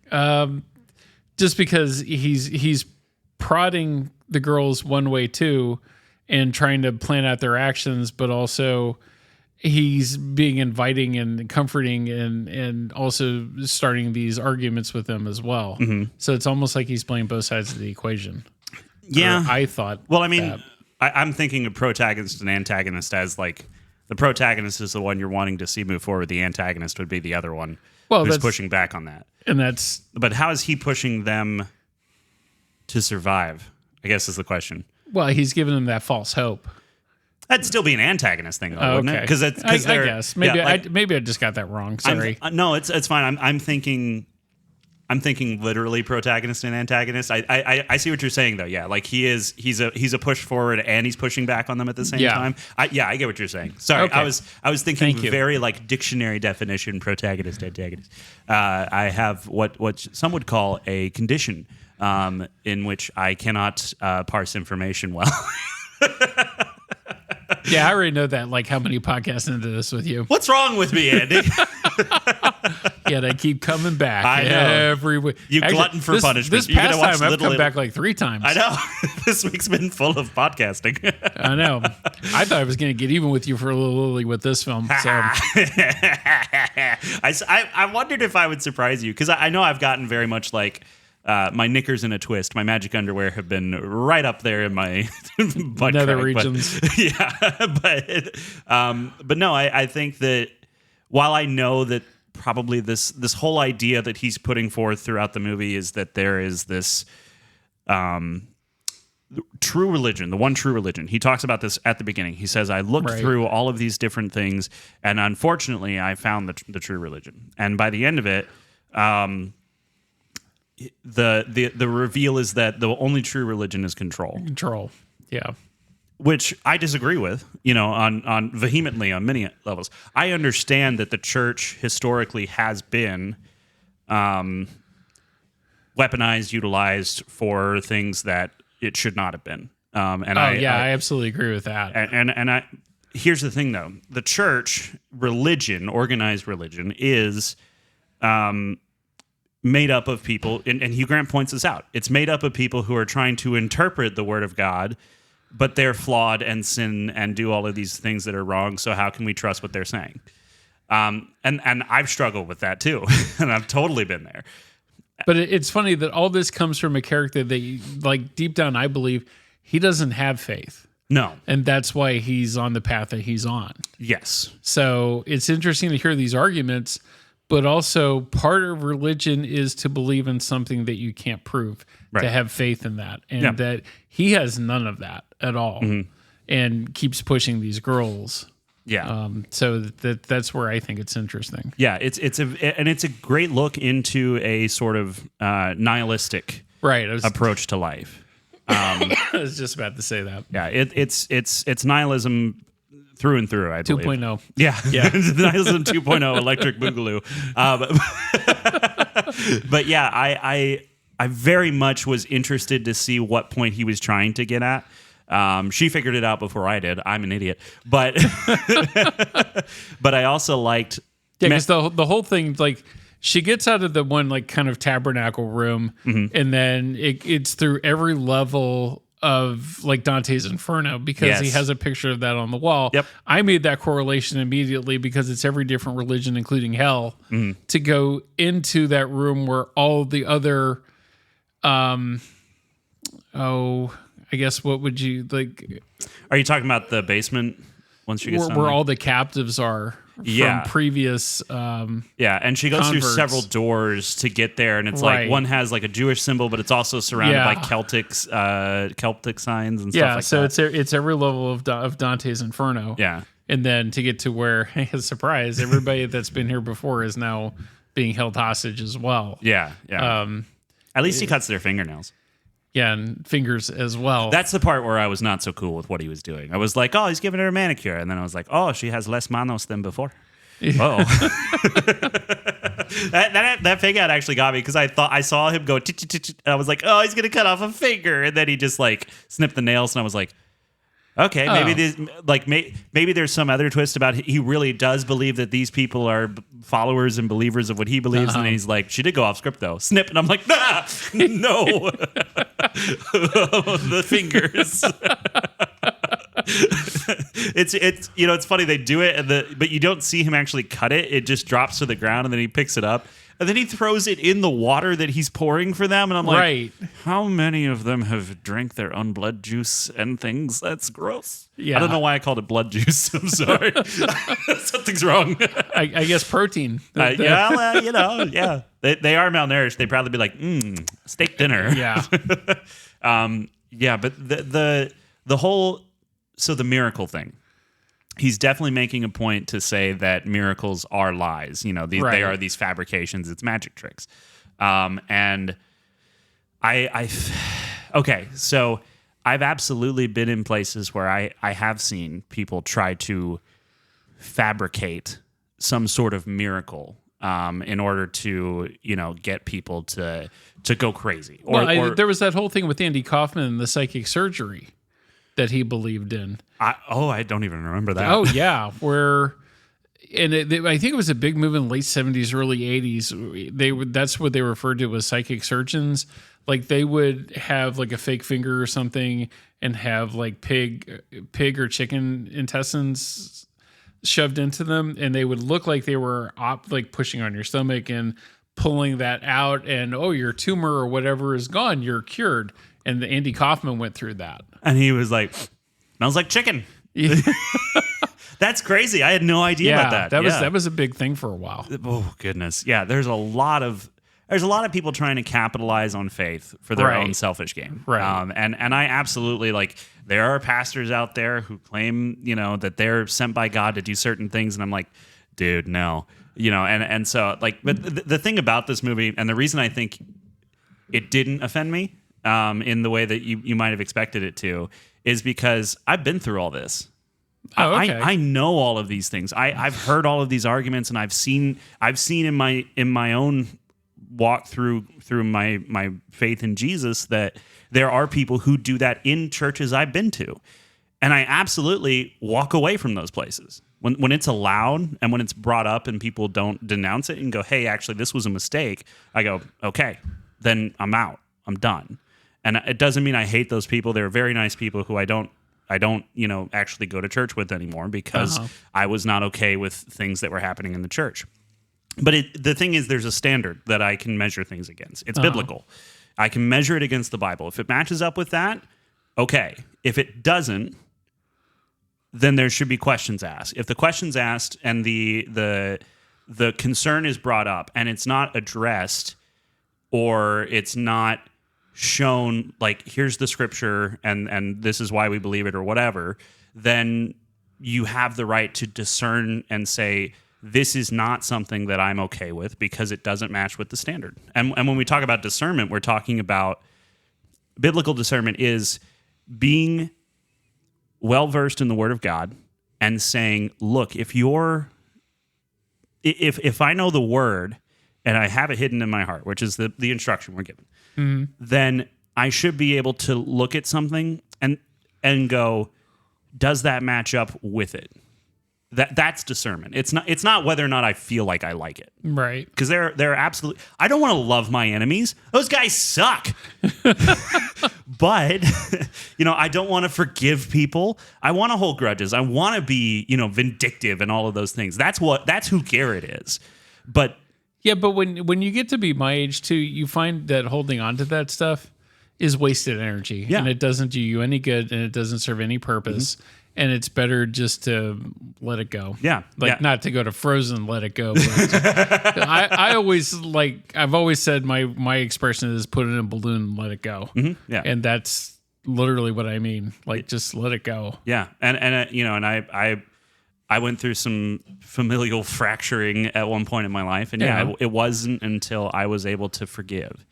Just because he's prodding the girls one way too and trying to plan out their actions, but also he's being inviting and comforting and also starting these arguments with them as well. Mm-hmm. So it's almost like he's playing both sides of the equation. Yeah. Or I thought. Well, I mean, I'm thinking of protagonist and antagonist as like the protagonist is the one you're wanting to see move forward. The antagonist would be the other one who's pushing back on that. But how is he pushing them to survive? I guess is the question. Well, he's giving them that false hope. That'd still be an antagonist thing, though, wouldn't it? Because I guess maybe I just got that wrong. Sorry. No, it's fine. I'm thinking literally protagonist and antagonist. I see what you're saying though. Yeah, like he's a push forward and he's pushing back on them at the same time. I get what you're saying. Sorry, okay. I was thinking very like dictionary definition protagonist antagonist. I have what some would call a condition in which I cannot parse information well. Yeah, I already know that. Like, how many podcasts into this with you? What's wrong with me, Andy? Yeah, they keep coming back. I know. Every week. You glutton for punishment. This past time, I've come back like 3 times. I know. This week's been full of podcasting. I know. I thought I was going to get even with you for a little with this film. So. I wondered if I would surprise you because I know I've gotten very much like. My knickers in a twist, my magic underwear have been right up there in my nether regions. But no, I think that while I know that probably this whole idea that he's putting forth throughout the movie is that there is this true religion, the one true religion. He talks about this at the beginning. He says, I looked through all of these different things, and unfortunately, I found the true religion. And by the end of it, the reveal is that the only true religion is control. Control, yeah. Which I disagree with, on vehemently on many levels. I understand that the church historically has been weaponized, utilized for things that it should not have been. I absolutely agree with that. And here's the thing, though: the church religion, organized religion, is made up of people, and Hugh Grant points this out. It's made up of people who are trying to interpret the Word of God, but they're flawed and sin and do all of these things that are wrong. So how can we trust what they're saying? And I've struggled with that too, and I've totally been there. But it's funny that all this comes from a character that, like, deep down, I believe he doesn't have faith. No. And that's why he's on the path that he's on. Yes. So it's interesting to hear these arguments, but also part of religion is to believe in something that you can't prove, to have faith in that. And that he has none of that at all, and keeps pushing these girls. Yeah. So that's where I think it's interesting. Yeah, it's a great look into a sort of nihilistic approach to life. I was just about to say that. Yeah, it's nihilism through and through, I believe. 2.0. Yeah. Nihilism 2.0 electric boogaloo. But yeah, I very much was interested to see what point he was trying to get at. She figured it out before I did. I'm an idiot. But but I also liked... Yeah, because the whole thing, like, she gets out of the one, like, kind of tabernacle room, and then it's through every level of, like, Dante's Inferno, because he has a picture of that on the wall. Yep. I made that correlation immediately because it's every different religion, including hell, to go into that room where all the other... I guess what would you like? Are you talking about the basement once she gets down Where there? all the captives are Yeah. from previous. Yeah, and she goes through converts. several doors to get there, and it's Right. like one has like a Jewish symbol, but it's also surrounded Yeah. by Celtic signs and stuff Yeah, like so that. it's every level of Dante's Inferno. Yeah. And then to get to where, surprise, everybody that's been here before is now being held hostage as well. Yeah, yeah. At least he cuts their fingernails. Yeah, and fingers as well. That's the part where I was not so cool with what he was doing. I was like, oh, he's giving her a manicure. And then I was like, oh, she has less manos than before. Oh. that fake out actually got me because I thought I saw him go, and I was like, oh, he's going to cut off a finger. And then he just like snipped the nails. And I was like, okay, maybe this, like maybe there's some other twist about he really does believe that these people are followers and believers of what he believes, and then he's like, she did go off script though. Snip, and I'm like, nah, no, the fingers. It's you know, it's funny they do it, but you don't see him actually cut it. It just drops to the ground, and then he picks it up. And then he throws it in the water that he's pouring for them. And I'm like, right. How many of them have drank their own blood juice and things? That's gross. Yeah. I don't know why I called it blood juice. I'm sorry. Something's wrong. I guess protein. Yeah, you know, yeah. They are malnourished. They'd probably be like, steak dinner. Yeah. Yeah, but the whole, so the miracle thing. He's definitely making a point to say that miracles are lies. You know, they are these fabrications. It's magic tricks. And okay, so I've absolutely been in places where I have seen people try to fabricate some sort of miracle in order to, you know, get people to go crazy. Or there was that whole thing with Andy Kaufman and the psychic surgery that he believed in. I don't even remember that. Oh yeah, where, and I think it was a big move in the late 70s, early 80s. That's what they referred to as psychic surgeons. Like they would have like a fake finger or something, and have like pig or chicken intestines shoved into them, and they would look like they were like pushing on your stomach and pulling that out, and your tumor or whatever is gone, you're cured. And Andy Kaufman went through that. And he was like, smells like chicken. That's crazy. I had no idea about that. That was a big thing for a while. Oh goodness. Yeah, there's a lot of people trying to capitalize on faith for their own selfish gain. Right. And I absolutely, like, there are pastors out there who claim, you know, that they're sent by God to do certain things, and I'm like, dude, no. You know, and so like, but the thing about this movie, and the reason I think it didn't offend me in the way that you might have expected it to, is because I've been through all this. Oh, okay. I know all of these things. I've heard all of these arguments, and I've seen in my own walk through my faith in Jesus that there are people who do that in churches I've been to, and I absolutely walk away from those places when it's allowed and when it's brought up and people don't denounce it and go, hey, actually this was a mistake. I go, okay, then I'm out. I'm done. And it doesn't mean I hate those people. They're very nice people who I don't, you know, actually go to church with anymore because I was not okay with things that were happening in the church. But the thing is, there's a standard that I can measure things against. It's biblical. I can measure it against the Bible. If it matches up with that, okay. If it doesn't, then there should be questions asked. If the question's asked and the concern is brought up and it's not addressed, or it's not shown like, here's the scripture and this is why we believe it or whatever, then you have the right to discern and say, this is not something that I'm okay with because it doesn't match with the standard. And when we talk about discernment, we're talking about biblical discernment is being well-versed in the Word of God and saying, look, if I know the Word and I have it hidden in my heart, which is the instruction we're given, then I should be able to look at something and go, does that match up with it? That's discernment. It's not whether or not I feel like I like it. Right. Because they're absolutely, I don't want to love my enemies. Those guys suck. But, you know, I don't want to forgive people. I want to hold grudges. I want to be, you know, vindictive and all of those things. That's who Garrett is. But yeah, but when you get to be my age too, you find that holding on to that stuff is wasted energy, and it doesn't do you any good, and it doesn't serve any purpose. And it's better just to let it go. Yeah. Not to go to Frozen, let it go. But I always I've always said my expression is put it in a balloon and let it go. Yeah. And that's literally what I mean. Just let it go. Yeah. And I went through some familial fracturing at one point in my life. And it wasn't until I was able to forgive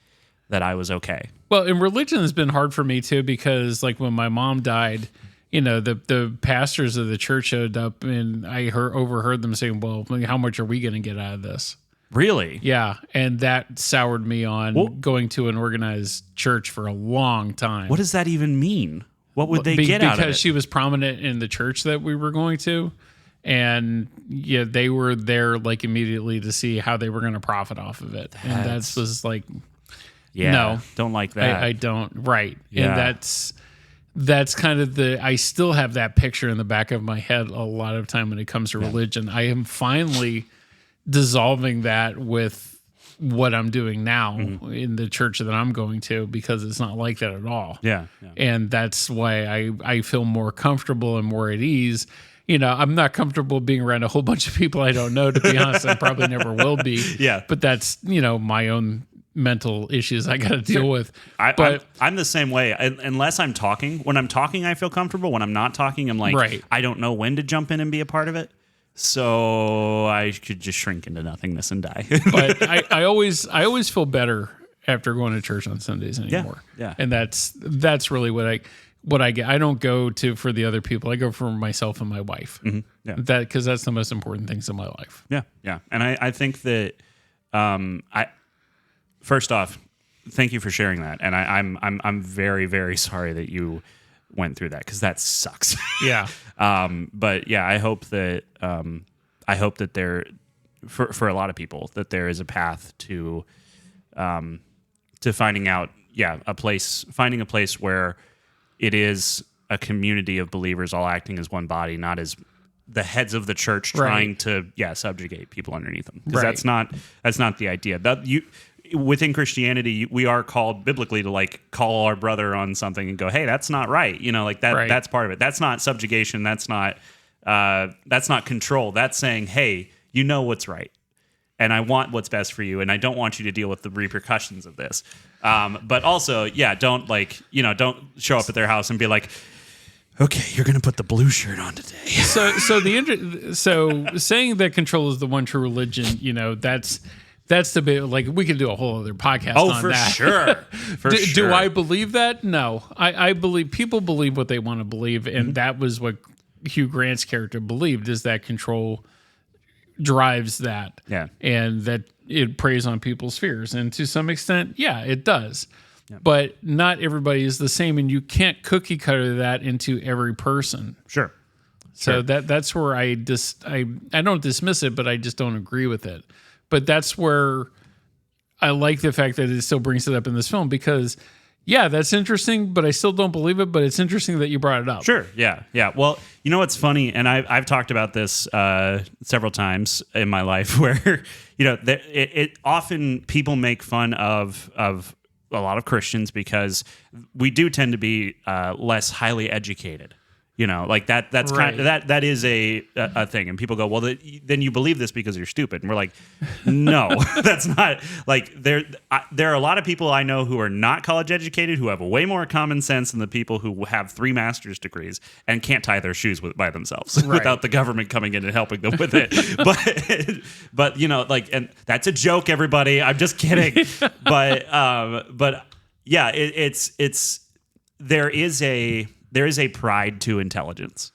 that I was okay. Well, and religion has been hard for me too, because when my mom died, the pastors of the church showed up, and I overheard them saying, well, how much are we going to get out of this? Really? Yeah. And that soured me on going to an organized church for a long time. What does that even mean? What would they get out of it? Because she was prominent in the church that we were going to. And they were there immediately to see how they were going to profit off of it. And that was no, don't like that. I don't. Right. Yeah. And that's kind of I still have that picture in the back of my head a lot of time when it comes to religion. I am finally dissolving that with what I'm doing now in the church that I'm going to, because it's not like that at all. Yeah. And that's why I feel more comfortable and more at ease. I'm not comfortable being around a whole bunch of people I don't know, to be honest. I probably never will be. Yeah. But that's, my own mental issues I got to deal with. I'm the same way. Unless I'm talking. When I'm talking, I feel comfortable. When I'm not talking, I'm like, I don't know when to jump in and be a part of it. So I could just shrink into nothingness and die. But I always feel better after going to church on Sundays anymore. Yeah. And that's really what I get. I don't go for the other people. I go for myself and my wife. Yeah. Because that's the most important things in my life. Yeah. Yeah. And I think that first off, thank you for sharing that. And I'm very, very sorry that you went through that, because that sucks. Yeah. But yeah, I hope that there, for a lot of people, that there is a path to finding out, finding a place where it is a community of believers all acting as one body, not as the heads of the church trying to subjugate people underneath them. Because that's not the idea. Within Christianity, we are called biblically to call our brother on something and go, hey, that's not right. That's part of it. That's not subjugation. That's not control. That's saying, hey, you know what's right, and I want what's best for you, and I don't want you to deal with the repercussions of this. But also, don't don't show up at their house and be like, okay, you're going to put the blue shirt on today. So saying that control is the one true religion, that's the bit. we could do a whole other podcast on for that. Sure. For sure. Do I believe that? No. I believe people believe what they want to believe, and that was what Hugh Grant's character believed, is that control drives that. Yeah. And that it preys on people's fears. And to some extent, it does. Yeah. But not everybody is the same, and you can't cookie cutter that into every person. Sure. So that's where I don't dismiss it, but I just don't agree with it. But that's where I like the fact that it still brings it up in this film, because, that's interesting, but I still don't believe it. But it's interesting that you brought it up. Sure. Yeah. Yeah. Well, you know what's funny, and I've talked about this several times in my life, where it often people make fun of a lot of Christians because we do tend to be less highly educated. That's kind of, that is a thing, and people go, well, then you believe this because you're stupid, and we're like, no, that's not there are a lot of people I know who are not college educated who have way more common sense than the people who have 3 master's degrees and can't tie their shoes by themselves without the government coming in and helping them with it. but and that's a joke, everybody. I'm just kidding. But yeah, it's there is a pride to intelligence.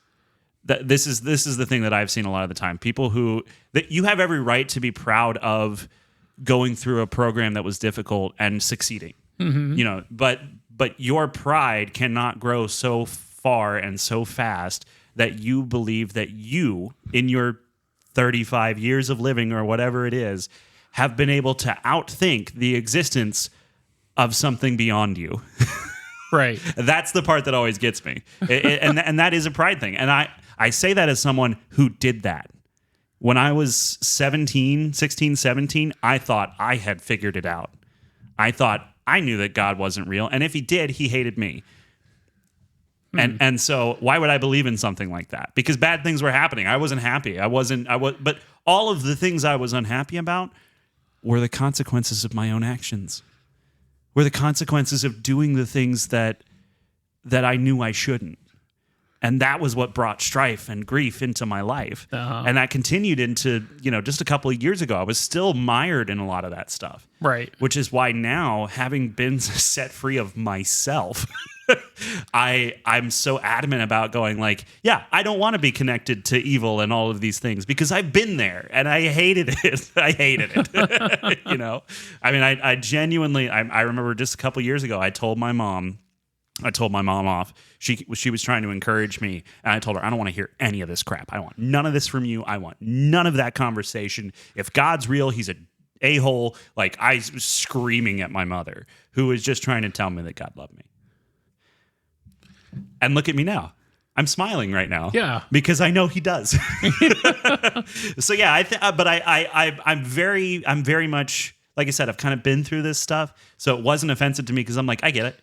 This is the thing that I've seen a lot of the time. People that you have every right to be proud of going through a program that was difficult and succeeding. Mm-hmm. But your pride cannot grow so far and so fast that you believe that you, in your 35 years of living or whatever it is, have been able to outthink the existence of something beyond you. Right. That's the part that always gets me. And that is a pride thing. And I say that as someone who did that. When I was 16, 17, I thought I had figured it out. I thought I knew that God wasn't real. And if he did, he hated me. And so why would I believe in something like that? Because bad things were happening. I wasn't happy. But all of the things I was unhappy about were the consequences of my own actions. Were the consequences of doing the things that I knew I shouldn't. And that was what brought strife and grief into my life. And that continued into, just a couple of years ago. I was still mired in a lot of that stuff. Right. Which is why now, having been set free of myself, I'm so adamant about going like, yeah, I don't want to be connected to evil and all of these things because I've been there and I hated it. I hated it. I mean, I genuinely, I remember just a couple of years ago, I told my mom off. She was trying to encourage me, and I told her, I don't want to hear any of this crap. I want none of this from you. I want none of that conversation. If God's real, he's a a-hole. Like, I was screaming at my mother, who was just trying to tell me that God loved me. And look at me now. I'm smiling right now. Yeah. Because I know he does. So yeah, I'm very much, like I said, I've kind of been through this stuff. So it wasn't offensive to me because I'm like, I get it.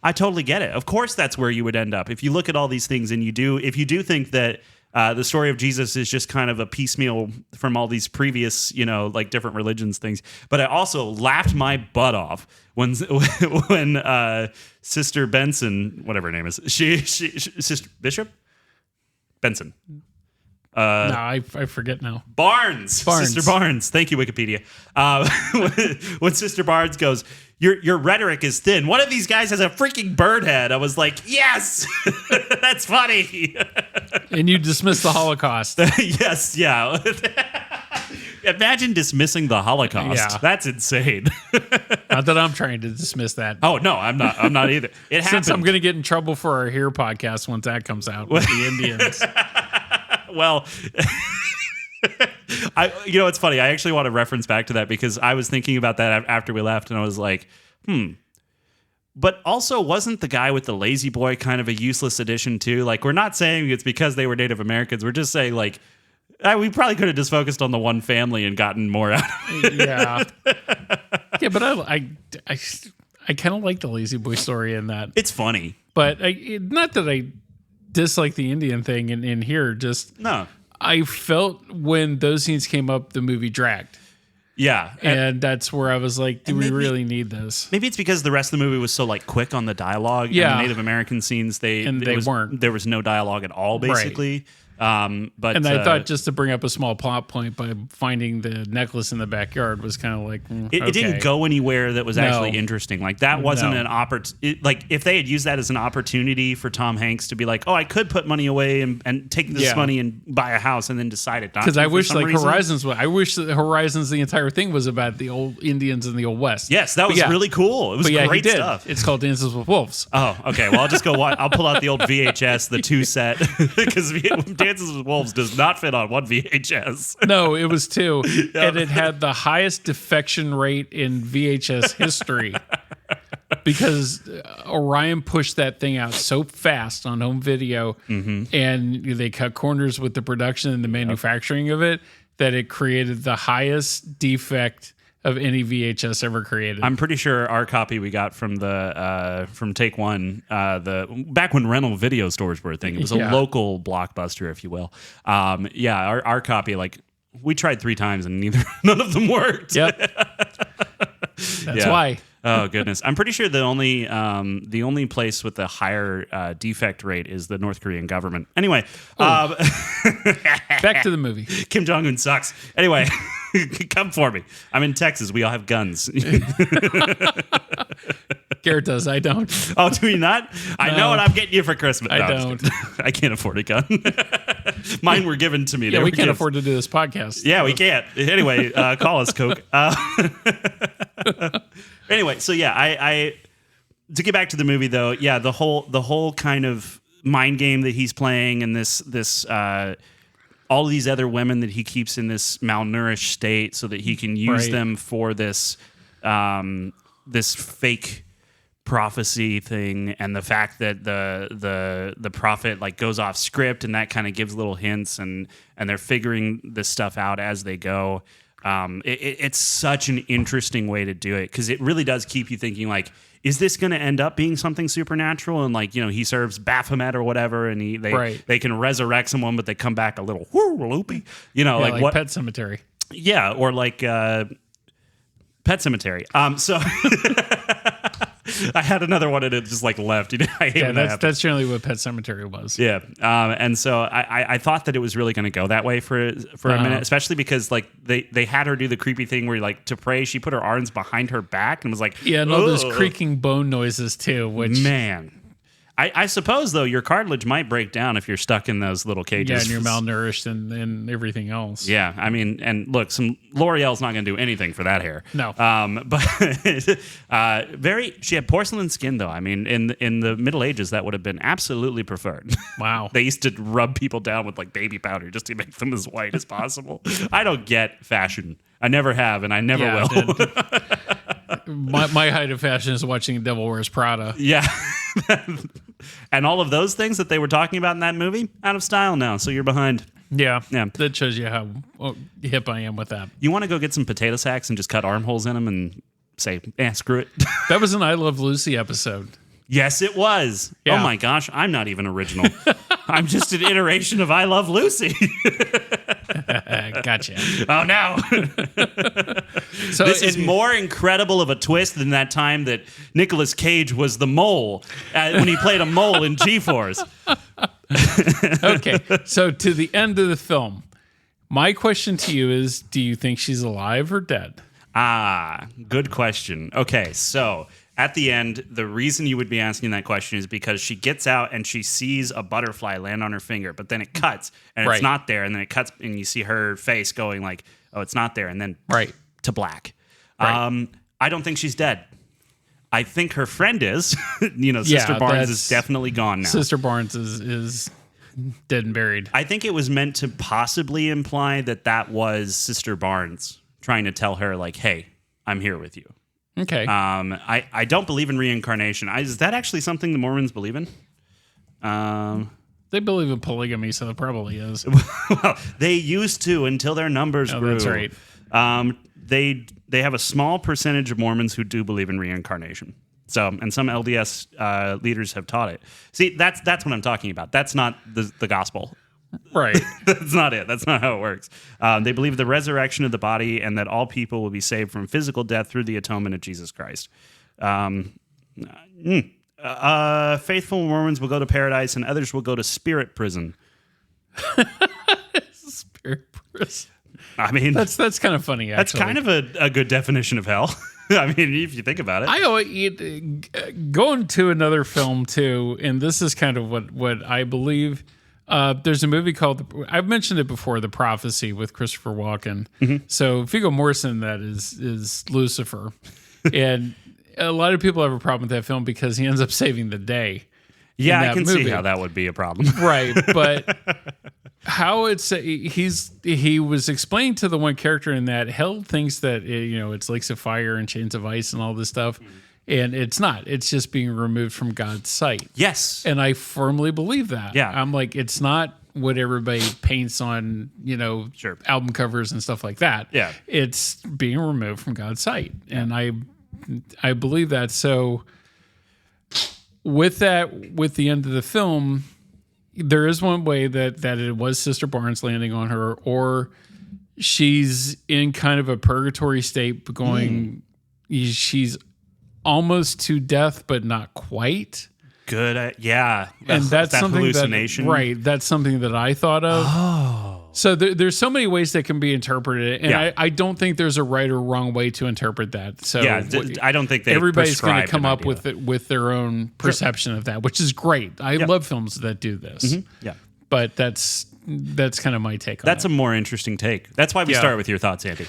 I totally get it. Of course, that's where you would end up if you look at all these things, and if you do think that the story of Jesus is just kind of a piecemeal from all these previous, like different religions things. But I also laughed my butt off when Sister Benson, whatever her name is, she Sister Bishop Benson. No, I forget now. Barnes. Sister Barnes. Thank you, Wikipedia. When Sister Barnes goes, your rhetoric is thin. One of these guys has a freaking bird head. I was like, yes, that's funny. And you dismiss the Holocaust. Yes, yeah. Imagine dismissing the Holocaust. Yeah. That's insane. Not that I'm trying to dismiss that. Oh, no, I'm not either. It happened. Since I'm going to get in trouble for our Here podcast once that comes out with the Indians. Well, it's funny. I actually want to reference back to that because I was thinking about that after we left, and I was like, But also, wasn't the guy with the lazy boy kind of a useless addition too? Like, we're not saying it's because they were Native Americans. We're just saying, like, we probably could have just focused on the one family and gotten more out of it. Yeah. Yeah, but I kind of like the lazy boy story in that. It's funny. But not that I dislike the Indian thing in here. Just no. I felt when those scenes came up, the movie dragged. Yeah. And that's where I was like, do we really need this? Maybe it's because the rest of the movie was so like quick on the dialogue. Yeah. And the Native American scenes, they weren't. There was no dialogue at all, basically. Right. But I thought just to bring up a small plot point by finding the necklace in the backyard was kind of like it didn't go anywhere that was actually interesting. Like that wasn't an opportunity. Like if they had used that as an opportunity for Tom Hanks to be like, oh, I could put money away and take this money and buy a house, and then decided not to. Because I wish like Horizons. I wish that Horizons, the entire thing was about the old Indians in the old West. Yes, that was really cool. It was great stuff. It's called Dances with Wolves. Oh, okay. Well, I'll just go watch. I'll pull out the old VHS, the 2 set, because Dances with Wolves does not fit on one VHS. No, it was 2. Yep. And it had the highest defection rate in VHS history because Orion pushed that thing out so fast on home video, and they cut corners with the production and the manufacturing of it that it created the highest defect of any VHS ever created. I'm pretty sure our copy we got from the from Take One, the back when rental video stores were a thing. It was a local Blockbuster, if you will. Our copy, like we tried 3 times and none of them worked. Yep. That's why. Oh goodness! I'm pretty sure the only place with a higher defect rate is the North Korean government. Anyway, back to the movie. Kim Jong-un sucks. Anyway, come for me. I'm in Texas. We all have guns. Garrett does. I don't. Oh, do you not? No. I know what I'm getting you for Christmas. I don't. I can't afford a gun. Mine were given to me. Yeah, we can't afford to do this podcast. Yeah, we can't. Anyway, call us, Coke. Anyway, so yeah, I to get back to the movie though, yeah, the whole kind of mind game that he's playing, and this all of these other women that he keeps in this malnourished state so that he can use them for this this fake prophecy thing, and the fact that the prophet like goes off script, and that kind of gives little hints, and they're figuring this stuff out as they go. It's such an interesting way to do it because it really does keep you thinking, like, is this going to end up being something supernatural? And like, he serves Baphomet or whatever, and they can resurrect someone, but they come back a little loopy. Like what? Pet Cemetery. Yeah, or like Pet Cemetery. So I had another one and it just like left. I hate when that happens. That's generally what Pet Cemetery was. Yeah, and so I thought that it was really going to go that way for a minute, especially because like they had her do the creepy thing where like to pray, she put her arms behind her back and was like, and all those creaking bone noises too. Which man. I suppose, though, your cartilage might break down if you're stuck in those little cages. Yeah, and you're malnourished and everything else. Yeah, I mean, and look, some L'Oreal's not going to do anything for that hair. No. But she had porcelain skin, though. I mean, in the Middle Ages, that would have been absolutely preferred. Wow. They used to rub people down with like baby powder just to make them as white as possible. I don't get fashion. I never have, and I never will. My height of fashion is watching Devil Wears Prada. Yeah. And all of those things that they were talking about in that movie, out of style now, so you're behind. Yeah. That shows you how hip I am with that. You want to go get some potato sacks and just cut armholes in them and say, screw it. That was an I Love Lucy episode. Yes, it was. Yeah. Oh my gosh, I'm not even original. I'm just an iteration of I Love Lucy. Gotcha. Oh no. So this is more incredible of a twist than that time that Nicolas Cage was the mole when he played a mole in G-Force. Okay, so to the end of the film, my question to you is, do you think she's alive or dead? Good question. Okay, so at the end, the reason you would be asking that question is because she gets out and she sees a butterfly land on her finger, but then it cuts and it's not there, and then it cuts and you see her face going like, oh, it's not there, and then to black. Right. I don't think she's dead. I think her friend is. Sister Barnes is definitely gone now. Sister Barnes is dead and buried. I think it was meant to possibly imply that was Sister Barnes trying to tell her like, hey, I'm here with you. Okay. I don't believe in reincarnation. Is that actually something the Mormons believe in? They believe in polygamy, so it probably is. Well, they used to until their numbers grew. That's right. They have a small percentage of Mormons who do believe in reincarnation. So, and some LDS leaders have taught it. See, that's what I'm talking about. That's not the gospel. Right. That's not it. That's not how it works. They believe the resurrection of the body and that all people will be saved from physical death through the atonement of Jesus Christ. Faithful Mormons will go to paradise and others will go to spirit prison. Spirit prison. I mean, that's kind of funny, actually. That's kind of a good definition of hell. I mean, if you think about it. Going to another film, too, and this is kind of what I believe. There's a movie called, I've mentioned it before, The Prophecy with Christopher Walken. Mm-hmm. So Viggo Mortensen, that is Lucifer. And a lot of people have a problem with that film because he ends up saving the day. Yeah, I can see how that would be a problem. Right, but how he was explaining to the one character in that hell thinks that it's lakes of fire and chains of ice and all this stuff. Mm-hmm. And it's not. It's just being removed from God's sight. Yes. And I firmly believe that. Yeah. I'm like, it's not what everybody paints on, album covers and stuff like that. Yeah. It's being removed from God's sight. Yeah. And I believe that. So with the end of the film, there is one way that it was Sister Barnes landing on her, or she's in kind of a purgatory state going, she's almost to death, but not quite. Good. Yeah. And that's that something hallucination. That's something that I thought of. Oh. So there's so many ways that can be interpreted. And I don't think there's a right or wrong way to interpret that. So I don't think everybody's going to come up with their own perception of that, which is great. I love films that do this. Mm-hmm. Yeah. But that's kind of my take on it. That's a more interesting take. That's why we start with your thoughts, Andy.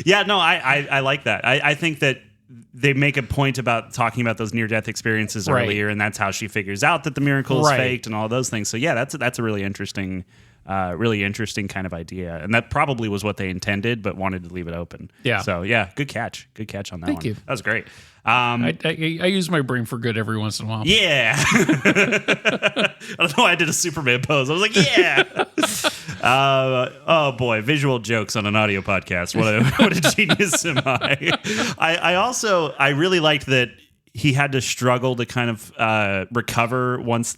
Yeah, no, I like that. I think that they make a point about talking about those near-death experiences earlier, and that's how she figures out that the miracle is faked and all those things. So yeah, that's a really interesting kind of idea, and that probably was what they intended, but wanted to leave it open. Yeah. So yeah, good catch on that one. Thank you. That was great. I use my brain for good every once in a while. Yeah. I don't know why I did a Superman pose. I was like, yeah. Oh boy, visual jokes on an audio podcast. What a genius am I really liked that he had to struggle to kind of recover once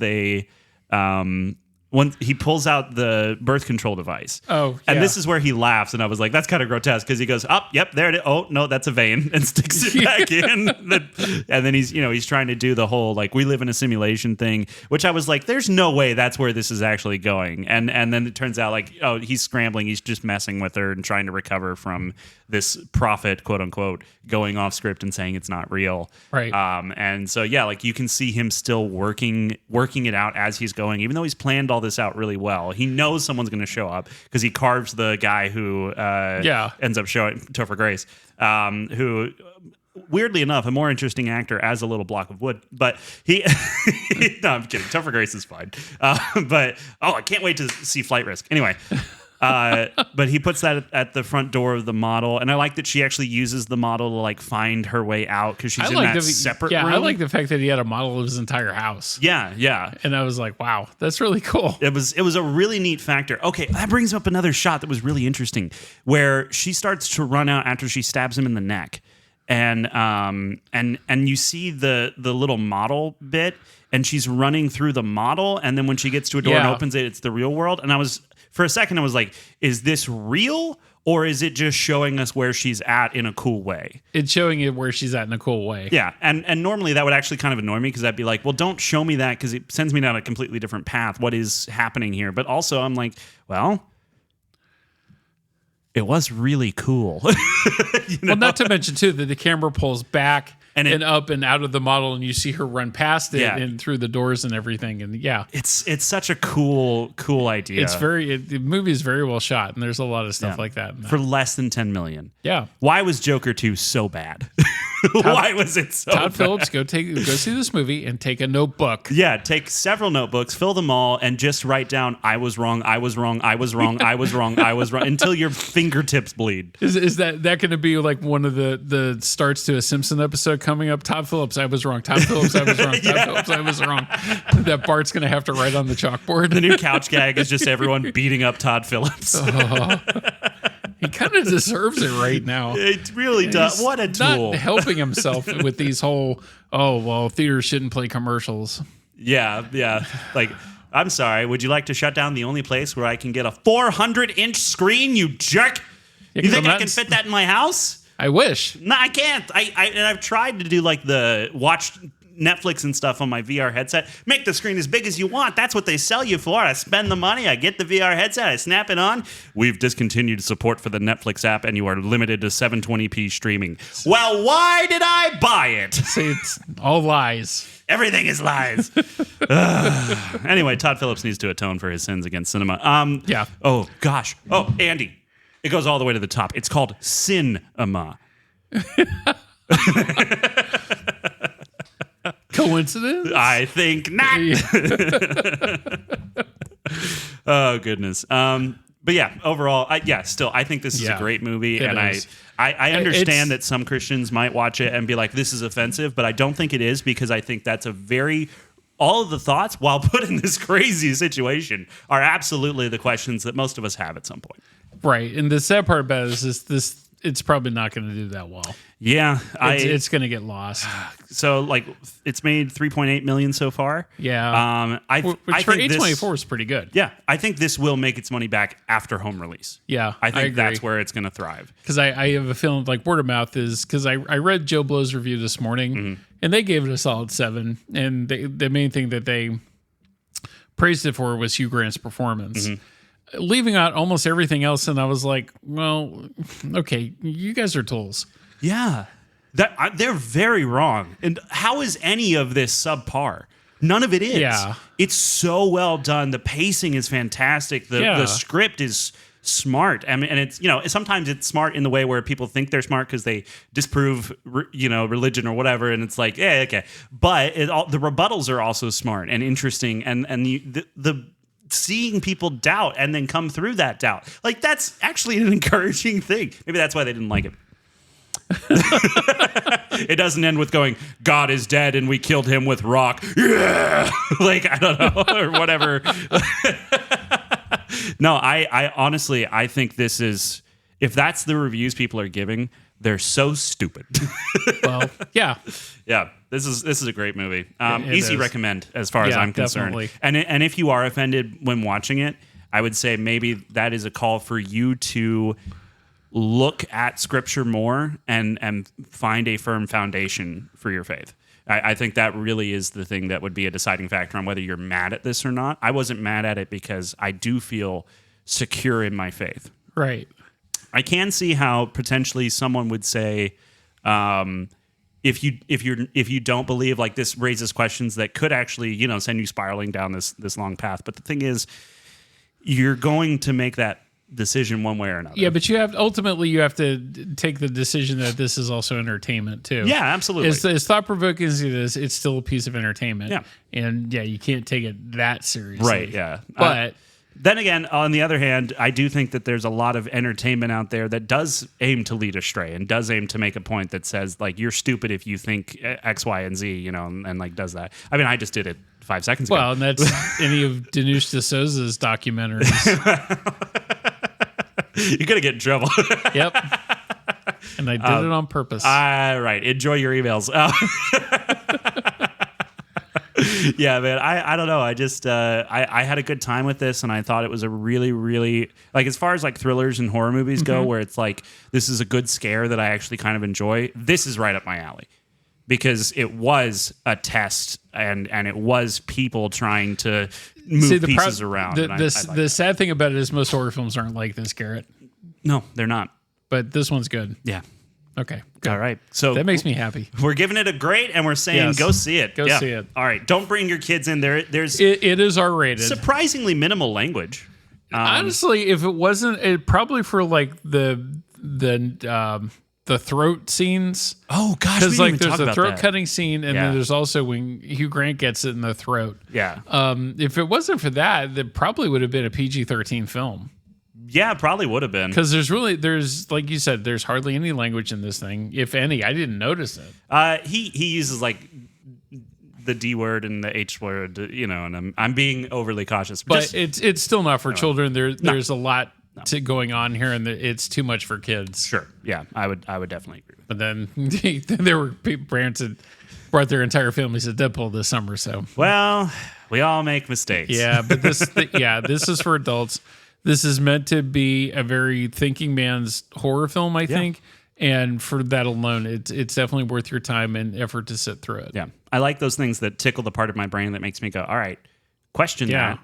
he pulls out the birth control device. Oh, yeah. And this is where he laughs, and I was like, that's kind of grotesque, because he goes, yep, there it is. Oh, no, that's a vein, and sticks it back in. And then he's trying to do the whole, like, we live in a simulation thing, which I was like, there's no way that's where this is actually going. And then it turns out, like, oh, he's scrambling. He's just messing with her and trying to recover from this prophet, quote unquote, going off script and saying it's not real. Right. And so, yeah, like, you can see him still working it out as he's going, even though he's planned all this out really well. He knows someone's going to show up because he carves the guy who ends up showing Topher Grace, who, weirdly enough, a more interesting actor as a little block of wood. But he, no, I'm kidding. Topher Grace is fine. But I can't wait to see Flight Risk. Anyway. But he puts that at the front door of the model, and I like that she actually uses the model to like find her way out because she's in that separate room. I like the fact that he had a model of his entire house. Yeah. And I was like, wow, that's really cool. It was a really neat factor. Okay, that brings up another shot that was really interesting, where she starts to run out after she stabs him in the neck, and you see the little model bit, and she's running through the model, and then when she gets to a door and opens it, it's the real world, and for a second, I was like, is this real, or is it just showing us where she's at in a cool way? It's showing it where she's at in a cool way. Yeah, and normally that would actually kind of annoy me because I'd be like, well, don't show me that because it sends me down a completely different path. What is happening here? But also I'm like, well, it was really cool. Well, not to mention, too, that the camera pulls back and up and out of the model, and you see her run past it and through the doors and everything. And it's such a cool idea. The movie is very well shot, and there's a lot of stuff like that for less than $10 million. Yeah. Why was Joker 2 so bad? Why was it so Todd bad? Phillips, go see this movie and take a notebook. Yeah, take several notebooks, fill them all, and just write down, I was wrong, I was wrong, I was wrong, I was wrong, I was wrong, until your fingertips bleed. Is that going to be like one of the starts to a Simpson episode coming up? Todd Phillips, I was wrong. Todd Phillips, I was wrong. Todd Phillips, I was wrong. That Bart's going to have to write on the chalkboard. The new couch gag is just everyone beating up Todd Phillips. He kind of deserves it right now. It really does. What a tool. Not helping himself with these whole, theaters shouldn't play commercials. Yeah. Like, I'm sorry. Would you like to shut down the only place where I can get a 400-inch screen, you jerk? You think I can fit that in my house? I wish. No, I can't. And I've tried to do like the watch Netflix and stuff on my VR headset. Make the screen as big as you want. That's what they sell you for. I spend the money. I get the VR headset. I snap it on. We've discontinued support for the Netflix app, and you are limited to 720p streaming. Well, why did I buy it? See, it's all lies. Everything is lies. Anyway, Todd Phillips needs to atone for his sins against cinema. Yeah. Oh, gosh. Oh, Andy. It goes all the way to the top. It's called cinema. Coincidence? I think not. Oh, goodness. But yeah, overall, I think this is a great movie. And I understand that some Christians might watch it and be like, this is offensive, but I don't think it is, because I think that's all of the thoughts, while put in this crazy situation, are absolutely the questions that most of us have at some point. Right. And the sad part about it is this it's probably not going to do that well. Yeah. It's going to get lost. So, like, it's made $3.8 million so far. Yeah. I for think A24 is pretty good. Yeah. I think this will make its money back after home release. Yeah. I think that's where it's going to thrive. Because I have a feeling like word of mouth is, because I read Joe Blow's review this morning, and they gave it a solid 7. And the main thing that they praised it for was Hugh Grant's performance. Leaving out almost everything else, and I was like, well, okay, you guys are tools. Yeah. They're very wrong. And how is any of this subpar? None of it is. Yeah. It's so well done. The pacing is fantastic. The script is smart. I mean, and it's, sometimes it's smart in the way where people think they're smart because they disprove, religion or whatever. And it's like, yeah, okay. But the rebuttals are also smart and interesting. And the seeing people doubt and then come through that doubt, like, that's actually an encouraging thing. Maybe that's why they didn't like it. It doesn't end with going, God is dead and we killed him with rock. Yeah. Like, I don't know, or whatever. No, I honestly, I think this is, if that's the reviews people are giving, they're so stupid. Well, yeah. Yeah, this is a great movie. It Easy is. recommend as far as I'm concerned. Definitely. And if you are offended when watching it, I would say maybe that is a call for you to look at scripture more and find a firm foundation for your faith. I think that really is the thing that would be a deciding factor on whether you're mad at this or not. I wasn't mad at it because I do feel secure in my faith. Right. I can see how potentially someone would say, if you don't believe, like, this raises questions that could actually, send you spiraling down this long path. But the thing is, you're going to make that decision one way or another. Yeah, but you have to take the decision that this is also entertainment too. Yeah, absolutely. As thought provoking as it is, it's still a piece of entertainment. Yeah, and you can't take it that seriously. Right. Yeah, but. Then again, on the other hand, I do think that there's a lot of entertainment out there that does aim to lead astray and does aim to make a point that says, like, you're stupid if you think X, Y, and Z, and like does that. I mean, I just did it 5 seconds ago. Well, and that's any of Dinesh D'Souza's documentaries. You're going to get in trouble. Yep. And I did it on purpose. Right. Enjoy your emails. Yeah, man. I don't know. I just I had a good time with this, and I thought it was a really, really, like, as far as like thrillers and horror movies go, where it's like this is a good scare that I actually kind of enjoy. This is right up my alley because it was a test and it was people trying to move pieces around. The sad thing about it is most horror films aren't like this, Garrett. No, they're not. But this one's good. Yeah. Okay. Good. All right. So that makes me happy. We're giving it a great, and we're saying go see it. Go see it. All right. Don't bring your kids in there. There's it is R-rated. Surprisingly minimal language. Honestly, if it wasn't, probably for like the throat scenes. Oh gosh, because like there's a throat cutting scene, and then there's also when Hugh Grant gets it in the throat. Yeah. If it wasn't for that, it probably would have been a PG-13 film. Yeah, probably would have been. Because there's like you said, there's hardly any language in this thing, if any. I didn't notice it. He uses like the D word and the H word, and I'm being overly cautious. But it's still not for children. There's a lot going on here, and it's too much for kids. Sure. Yeah, I would definitely agree with that. But then there were parents that brought their entire families to Deadpool this summer. So we all make mistakes. Yeah, but this is for adults. This is meant to be a very thinking man's horror film, I think. And for that alone, it's definitely worth your time and effort to sit through it. Yeah. I like those things that tickle the part of my brain that makes me go, all right, question that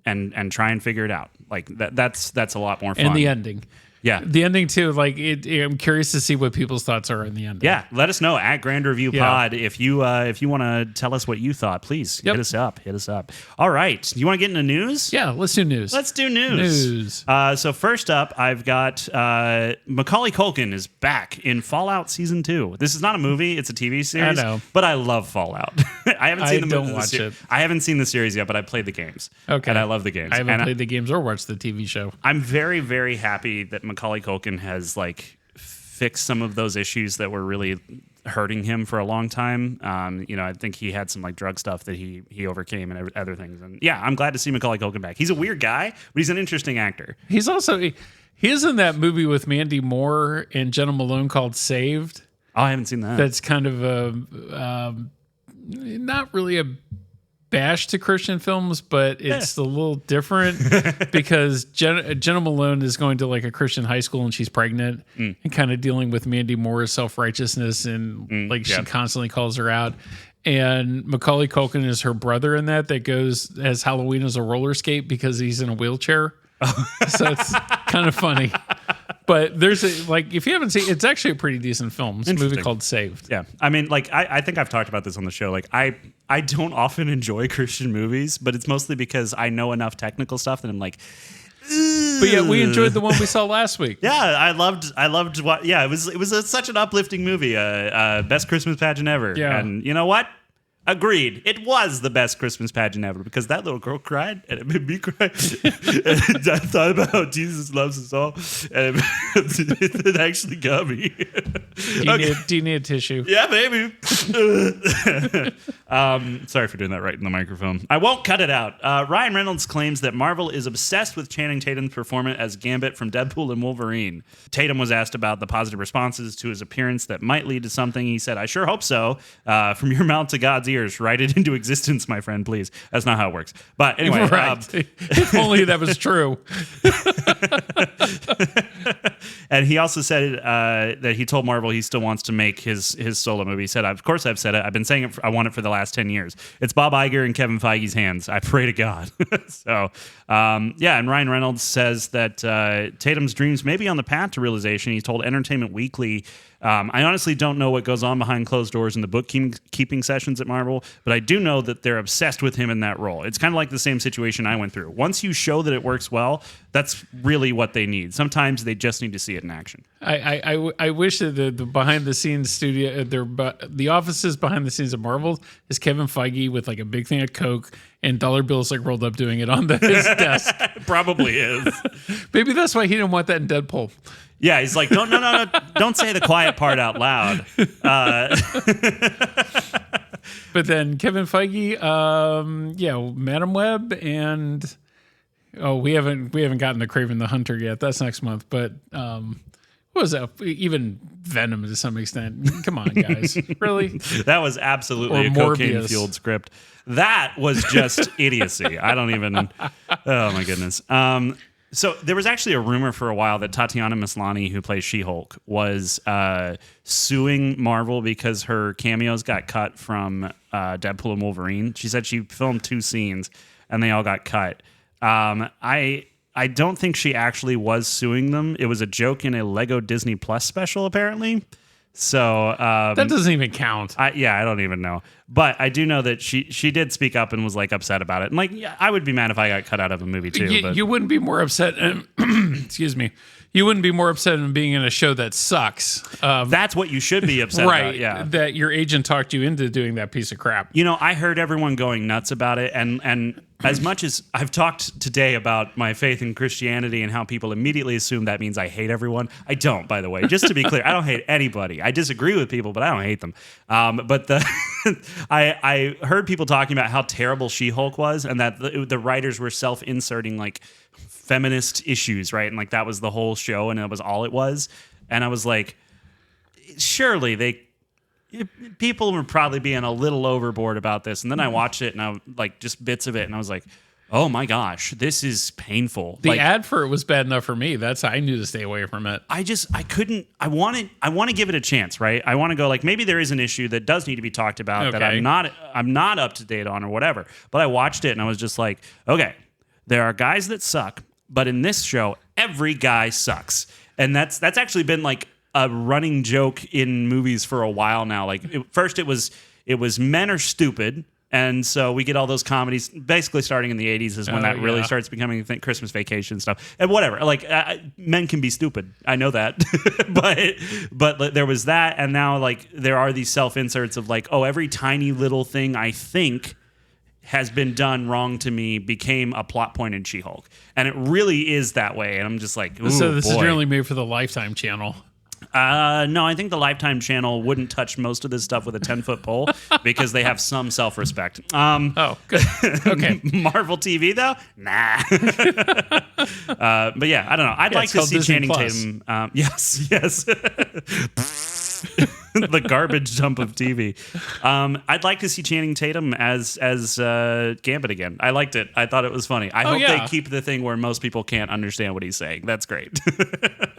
and try and figure it out. Like that's a lot more fun. And the ending. Yeah. The ending too, like I'm curious to see what people's thoughts are in the ending. Yeah. Let us know at Grand Review Pod if you want to tell us what you thought. Please hit us up. All right. You want to get into news? Yeah, let's do news. So first up, I've got Macaulay Culkin is back in Fallout Season 2. This is not a movie, it's a TV series. I know. But I love Fallout. I haven't seen the movie. Don't watch it. I haven't seen the series yet, but I played the games. Okay. And I love the games. I haven't played the games or watched the TV show. I'm very, very happy that Macaulay Culkin has like fixed some of those issues that were really hurting him for a long time. I think he had some like drug stuff that he overcame and other things. And yeah, I'm glad to see Macaulay Culkin back. He's a weird guy, but he's an interesting actor. He's in that movie with Mandy Moore and Jenna Malone called Saved. Oh, I haven't seen that. That's kind of not really a bash to Christian films, but it's a little different because Jenna Malone is going to like a Christian high school and she's pregnant and kind of dealing with Mandy Moore's self-righteousness and she constantly calls her out. And Macaulay Culkin is her brother in that goes as Halloween as a roller skate because he's in a wheelchair. So it's kind of funny. But there's if you haven't seen it's actually a pretty decent film. It's a movie called Saved. Yeah. I mean, I think I've talked about this on the show. Like I don't often enjoy Christian movies, but it's mostly because I know enough technical stuff that I'm like, ugh. But yeah, we enjoyed the one we saw last week. Yeah, I loved what it was such an uplifting movie. Best Christmas pageant ever. Yeah. And you know what? Agreed. It was the best Christmas pageant ever because that little girl cried and it made me cry. And I thought about how Jesus loves us all, and it actually got me. Do you need a tissue? Yeah, maybe. Sorry for doing that right in the microphone. I won't cut it out. Ryan Reynolds claims that Marvel is obsessed with Channing Tatum's performance as Gambit from Deadpool and Wolverine. Tatum was asked about the positive responses to his appearance that might lead to something. He said, "I sure hope so. From your mouth to God's ears, write it into existence, my friend, please." That's not how it works. But anyway. Right. If only that was true. And he also said that he told Marvel he still wants to make his solo movie. He said, "Of course I've said it. I've been saying it. I want it for the last 10 years. It's Bob Iger and Kevin Feige's hands. I pray to God." So, yeah. And Ryan Reynolds says that Tatum's dreams may be on the path to realization. He told Entertainment Weekly, "I honestly don't know what goes on behind closed doors in the bookkeeping sessions at Marvel, but I do know that they're obsessed with him in that role. It's kind of like the same situation I went through. Once you show that it works well, that's really what they need. Sometimes they just need to see it in action." I wish that the behind the scenes studio, the offices behind the scenes of Marvel is Kevin Feige with like a big thing of Coke and dollar bills like rolled up doing it on his desk. Probably is. Maybe that's why he didn't want that in Deadpool. Yeah, he's like, no, don't say the quiet part out loud. But then Kevin Feige, Madam Web, and we haven't gotten to Kraven the Hunter yet. That's next month. But what was that? Even Venom to some extent. Come on, guys, really? That was absolutely a cocaine-fueled script. That was just idiocy. I don't even. Oh my goodness. So there was actually a rumor for a while that Tatiana Maslany, who plays She-Hulk, was suing Marvel because her cameos got cut from Deadpool and Wolverine. She said she filmed 2 scenes and they all got cut. I don't think she actually was suing them. It was a joke in a Lego Disney Plus special, apparently. So that doesn't even count. I don't even know. But I do know that she did speak up and was like upset about it. And like, yeah, I would be mad if I got cut out of a movie too. You wouldn't be more upset. Excuse me. You wouldn't be more upset in being in a show that sucks. That's what you should be upset right, about. Yeah. That your agent talked you into doing that piece of crap. You know, I heard everyone going nuts about it, and as much as I've talked today about my faith in Christianity and how people immediately assume that means I hate everyone, I don't, by the way. Just to be clear, I don't hate anybody. I disagree with people, but I don't hate them. But I heard people talking about how terrible She-Hulk was, and that the writers were self-inserting like feminist issues, right? And like that was the whole show, and that was all it was. And I was like, surely people were probably being a little overboard about this. And then I watched it, and I like just bits of it, and I was like, oh my gosh, this is painful. The ad for it was bad enough for me. I knew to stay away from it. I couldn't. I want to give it a chance, right? I want to go like, maybe there is an issue that does need to be talked about that I'm not up to date on or whatever. But I watched it and I was just like, okay, there are guys that suck, but in this show, every guy sucks. And that's actually been like a running joke in movies for a while now. Like first it was men are stupid. And so we get all those comedies, basically starting in the 80s is when that really starts becoming a thing, Christmas Vacation stuff. And whatever, like men can be stupid. I know that. but there was that. And now like there are these self-inserts of like, oh, every tiny little thing I think has been done wrong to me became a plot point in She-Hulk. And it really is that way. And I'm just like, ooh, so this is really made for the Lifetime channel. No, I think the Lifetime channel wouldn't touch most of this stuff with a 10-foot pole because they have some self-respect. Oh, good. Okay. Marvel TV, though? Nah. But yeah, I don't know. I'd like to see Disney Channing Plus. Tatum. Yes. The garbage dump of TV. I'd like to see Channing Tatum as Gambit again. I liked it. I thought it was funny. I hope they keep the thing where most people can't understand what he's saying. That's great.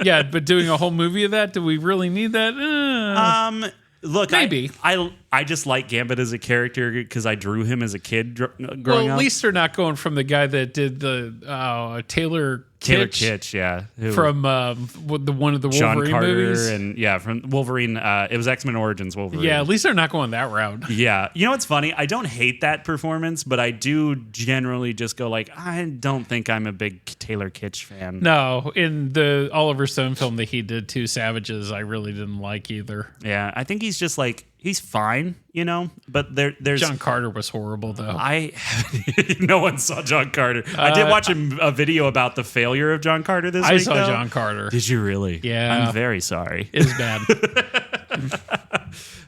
Yeah, but doing a whole movie of that, do we really need that? Look, maybe. I just like Gambit as a character because I drew him as a kid growing up. Well, at least they're not going from the guy that did the Taylor Kitsch, yeah, from one of the John Wolverine Carter movies, and from Wolverine. It was X-Men Origins Wolverine. Yeah, at least they're not going that route. Yeah, you know what's funny? I don't hate that performance, but I do generally just go like, I don't think I'm a big Taylor Kitsch fan. No, in the Oliver Stone film that he did, Two Savages, I really didn't like either. Yeah, I think he's just like. He's fine, you know, but there's... John Carter was horrible, though. No one saw John Carter. I did watch a video about the failure of John Carter this week, I saw John Carter. Did you really? Yeah. I'm very sorry. It was bad.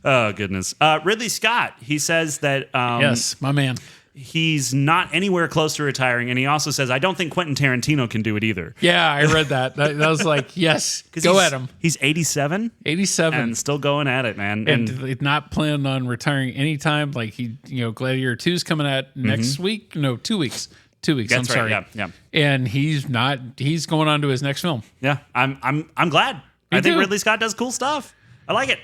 Oh, goodness. Ridley Scott, he says that Yes, my man. he's not anywhere close to retiring. And he also says, I don't think Quentin Tarantino can do it either. Yeah, I read that. That was like, yes, go at him. He's 87. 87. And still going at it, man. And not planning on retiring anytime. Like Gladiator 2 is coming out next week. No, 2 weeks. 2 weeks. That's I'm sorry. right. Yeah. And he's going on to his next film. Yeah. I'm glad. I think Ridley Scott does cool stuff. I like it.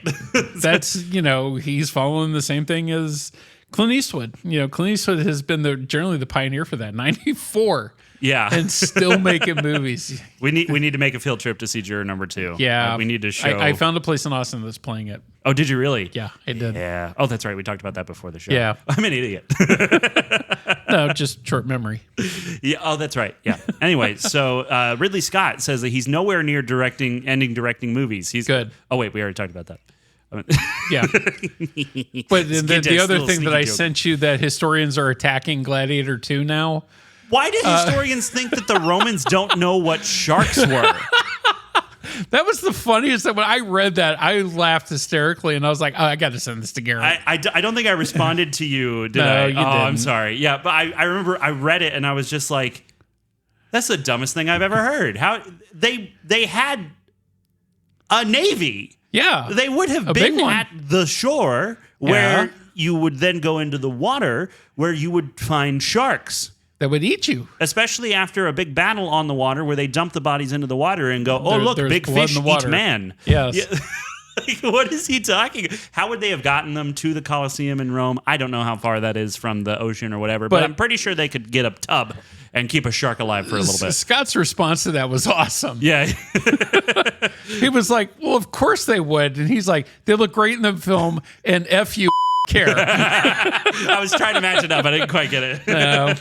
That's, he's following the same thing as Clint Eastwood. Clint Eastwood has been generally the pioneer for that. 94. Yeah. And still making movies. We need to make a field trip to see Juror number 2. Yeah. We need to show. I found a place in Austin that's playing it. Oh, did you really? Yeah, I did. Yeah. Oh, that's right. We talked about that before the show. Yeah. I'm an idiot. No, just short memory. Yeah. Oh, that's right. Yeah. Anyway, so Ridley Scott says that he's nowhere near ending directing movies. He's good. Oh, wait. We already talked about that. Yeah. But the other thing that I sent you, that historians are attacking Gladiator 2 now. Why do historians think that the Romans don't know what sharks were? That was the funniest thing. When I read that, I laughed hysterically, and I was like, I got to send this to Garrett. I don't think I responded to you, did I? No, you didn't. I'm sorry. Yeah, but I remember I read it, and I was just like, that's the dumbest thing I've ever heard. How they had a navy. Yeah. They would have been at the shore where you would then go into the water where you would find sharks. That would eat you. Especially after a big battle on the water where they dump the bodies into the water and go, look, big fish eat man. Yes. Yeah. What is he talking? How would they have gotten them to the Colosseum in Rome? I don't know how far that is from the ocean or whatever, but I'm pretty sure they could get a tub and keep a shark alive for a little bit. Scott's response to that was awesome. Yeah. He was like, well, of course they would. And he's like, they look great in the film, and F you care. I was trying to match it up. I didn't quite get it. No.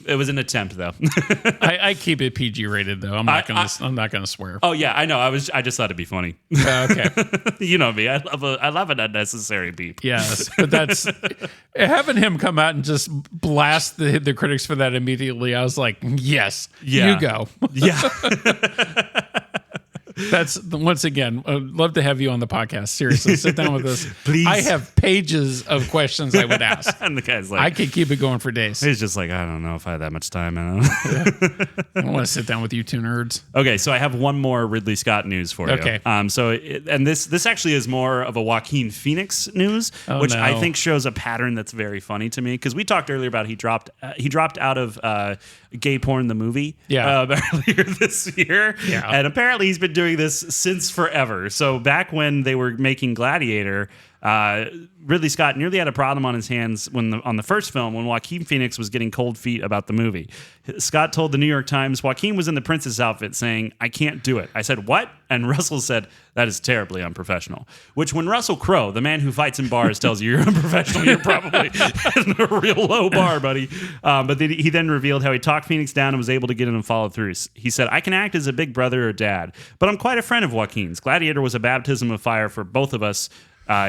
It was an attempt, though. I keep it PG rated, though. I'm not gonna swear. Oh yeah, I know. I just thought it'd be funny. Okay. You know me. I love an unnecessary beep. Yes, but that's having him come out and just blast the critics for that immediately. I was like, yes, you go. Yeah. That's once again, I'd love to have you on the podcast. Seriously, sit down with us. Please. I have pages of questions I would ask. And the guy's like, I could keep it going for days. He's just like, I don't know if I have that much time. I want to sit down with you two nerds. Okay, so I have one more Ridley Scott news for you. Okay. This actually is more of a Joaquin Phoenix news, which I think shows a pattern that's very funny to me, because we talked earlier about he dropped out of Gay Porn the movie earlier this year, and apparently he's been doing this since forever. So back when they were making Gladiator, Ridley Scott nearly had a problem on his hands on the first film when Joaquin Phoenix was getting cold feet about the movie. Scott told the New York Times, Joaquin was in the princess outfit saying, "I can't do it." I said, "What?" And Russell said, "That is terribly unprofessional." Which, when Russell Crowe, the man who fights in bars, tells you you're unprofessional, you're probably in a real low bar, buddy. But he then revealed how he talked Phoenix down and was able to get him to follow through. He said, "I can act as a big brother or dad, but I'm quite a friend of Joaquin's. Gladiator was a baptism of fire for both of us."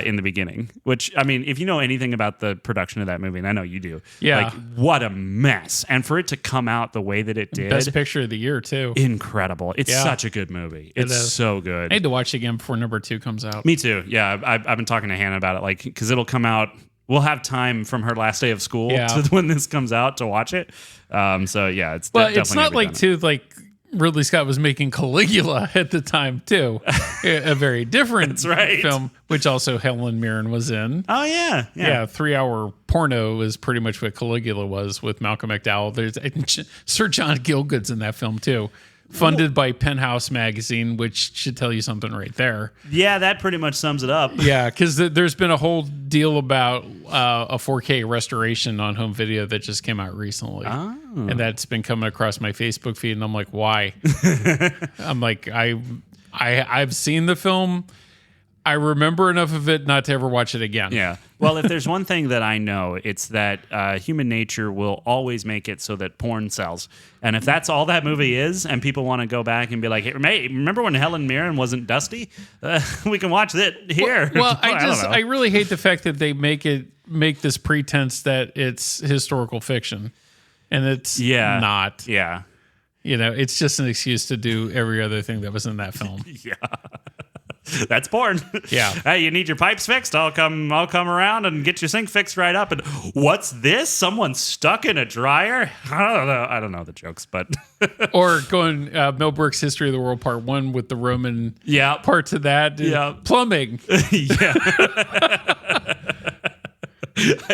In the beginning, which, I mean, if you know anything about the production of that movie, and I know you do, like, what a mess. And for it to come out the way that it did. Best picture of the year, too. Incredible. It's such a good movie. It's so good. I need to watch it again before number 2 comes out. Me too. Yeah, I've been talking to Hannah about it, like, because it'll come out. We'll have time from her last day of school to when this comes out to watch it. So, yeah, it's definitely. It's not like, too, like, Ridley Scott was making Caligula at the time, too. A very different film, which also Helen Mirren was in. Oh, yeah. Yeah, 3-hour porno is pretty much what Caligula was with Malcolm McDowell. There's Sir John Gielgud's in that film, too. Funded by Penthouse Magazine, which should tell you something right there. Yeah, that pretty much sums it up. Yeah, because there's been a whole deal about a 4K restoration on home video that just came out recently. Oh. And that's been coming across my Facebook feed, and I'm like, why? I'm like, I've seen the film. I remember enough of it not to ever watch it again. Yeah. Well, if there's one thing that I know, it's that human nature will always make it so that porn sells. And if that's all that movie is, and people want to go back and be like, hey, remember when Helen Mirren wasn't Dusty? We can watch it here. Well, I really hate the fact that they make this pretense that it's historical fiction. And it's not. Yeah. You know, it's just an excuse to do every other thing that was in that film. Yeah. That's porn. Yeah. Hey, you need your pipes fixed? I'll come around and get your sink fixed right up. And what's this? Someone stuck in a dryer? I don't know the jokes, but Or going Mel Brooks' History of the World Part 1 with the Roman yeah, parts of that. Yeah. Plumbing. Yeah.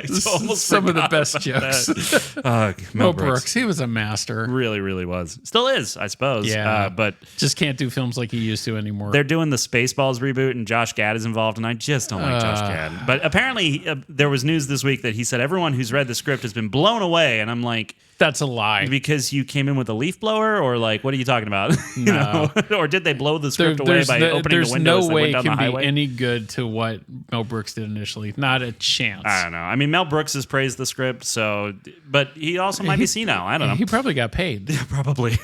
Some of the best jokes. Mel Brooks, he was a master. Really, really was. Still is, I suppose. Yeah. But just can't do films like he used to anymore. they're doing the Spaceballs reboot, and Josh Gad is involved, and I just don't like Josh Gad. But apparently, there was news this week that he said everyone who's read the script has been blown away, and I'm like, that's a lie. because you came in with a leaf blower, or like, what are you talking about? No. Or did they blow the script away by opening the windows? There's no that way went it down can the be highway? any good to what Mel Brooks did initially. Not a chance. I don't know. I mean, Mel Brooks has praised the script, so, but he also might be senile. I don't know. He probably got paid. Probably.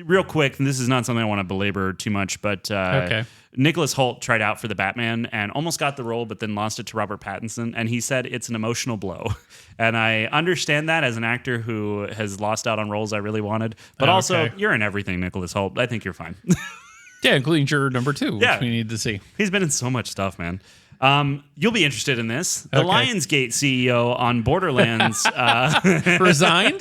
Real quick, and this is not something I want to belabor too much, but Okay. Nicholas Hoult tried out for the Batman and almost got the role, but then lost it to Robert Pattinson. And he said it's an emotional blow. And I understand that as an actor who has lost out on roles I really wanted. But also, you're in everything, Nicholas Hoult. I think you're fine. Yeah, including Juror number 2, which we need to see. He's been in so much stuff, man. You'll be interested in this. The Okay. Lionsgate CEO on Borderlands Resigned?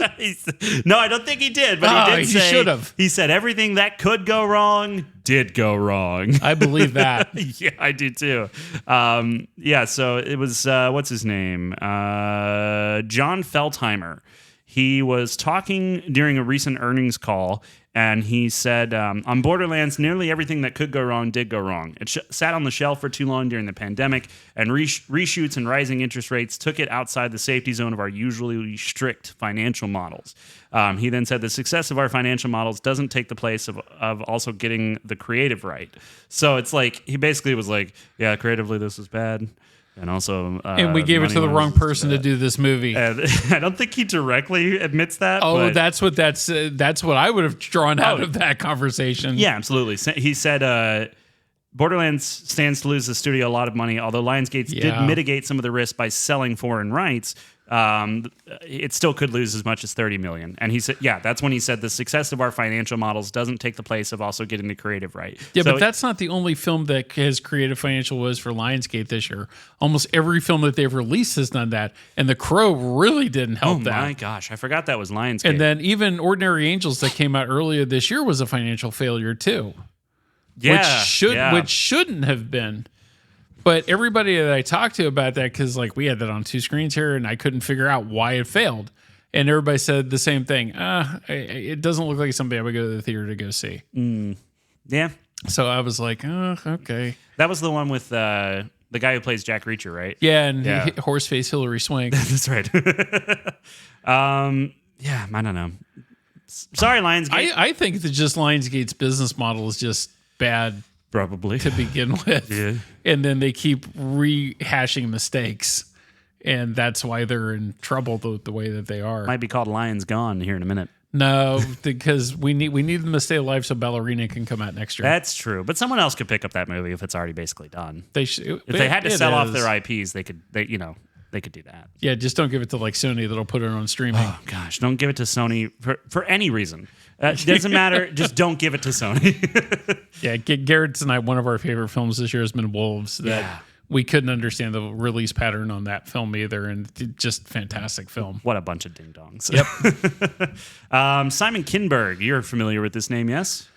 No, I don't think he did, but he did he say should have. He said everything that could go wrong did go wrong. I believe that. Yeah, I do too. Yeah, so it was what's his name? John Feldheimer. He was talking during a recent earnings call, and he said, on Borderlands, nearly everything that could go wrong did go wrong. It sat on the shelf for too long during the pandemic, and reshoots and rising interest rates took it outside the safety zone of our usually strict financial models. He then said, the success of our financial models doesn't take the place of also getting the creative right. So it's like, he basically was like, yeah, creatively this is bad. And also, and we gave it to the wrong person to do this movie. I don't think he directly admits that. Oh, but that's what I would have drawn out of that conversation. yeah, absolutely. He said, Borderlands stands to lose the studio a lot of money, although Lionsgate did mitigate some of the risk by selling foreign rights. It still could lose as much as $30 million. And he said, yeah, that's when he said the success of our financial models doesn't take the place of also getting the creative right. Yeah, but that's not the only film that has creative financial woes for Lionsgate this year. Almost every film that they've released has done that. And The Crow really didn't help that. Oh my gosh, I forgot that was Lionsgate. And then even Ordinary Angels that came out earlier this year was a financial failure too. yeah, Which shouldn't have been. But everybody that I talked to about that, because like we had that on 2 screens here, and I couldn't figure out why it failed. And everybody said the same thing. It doesn't look like something I would go to the theater to go see. Yeah. So I was like, oh, okay. That was the one with the guy who plays Jack Reacher, right? Yeah, and Horseface Hillary Swank. That's right. Yeah, I don't know. Sorry, Lionsgate. I think that just Lionsgate's business model is just bad Probably. to begin with. Yeah. And then they keep rehashing mistakes. And that's why they're in trouble the way that they are. Might be called Lions Gone here in a minute. No, because we need them to stay alive so Ballerina can come out next year. That's true, but someone else could pick up that movie if it's already basically done. If If they had to sell off their IPs, they could do that. Yeah, just don't give it to like Sony that'll put it on streaming. Oh gosh, don't give it to Sony for any reason. Doesn't matter. Just don't give it to Sony. Yeah, Garrett's and I, one of our favorite films this year has been Wolves. That we couldn't understand the release pattern on that film either, and just fantastic film. What a bunch of ding dongs. Yep. Simon Kinberg, you're familiar with this name, yes?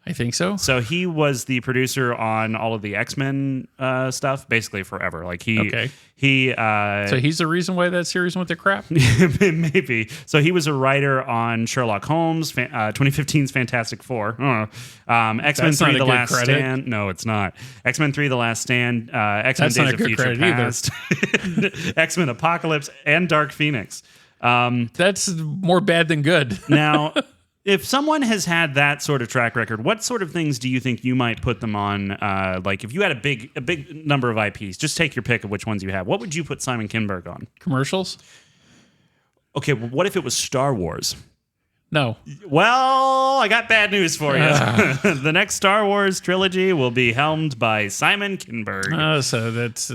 I think so. So he was the producer on all of the X-Men stuff, basically forever. Like Okay. So he's the reason why that series went to crap? Maybe. So he was a writer on Sherlock Holmes, 2015's Fantastic Four. X-Men 3 The Last Stand. No, it's not. X-Men 3 The Last Stand, X-Men Days of Future Past, X-Men Apocalypse, and Dark Phoenix. That's more bad than good. Now, if someone has had that sort of track record, what sort of things do you think you might put them on? Like if you had a big number of IPs, just take your pick of which ones you have. What would you put Simon Kinberg on? Commercials? Okay, well, what if it was Star Wars? No. Well, I got bad news for you. The next Star Wars trilogy will be helmed by Simon Kinberg. So that's...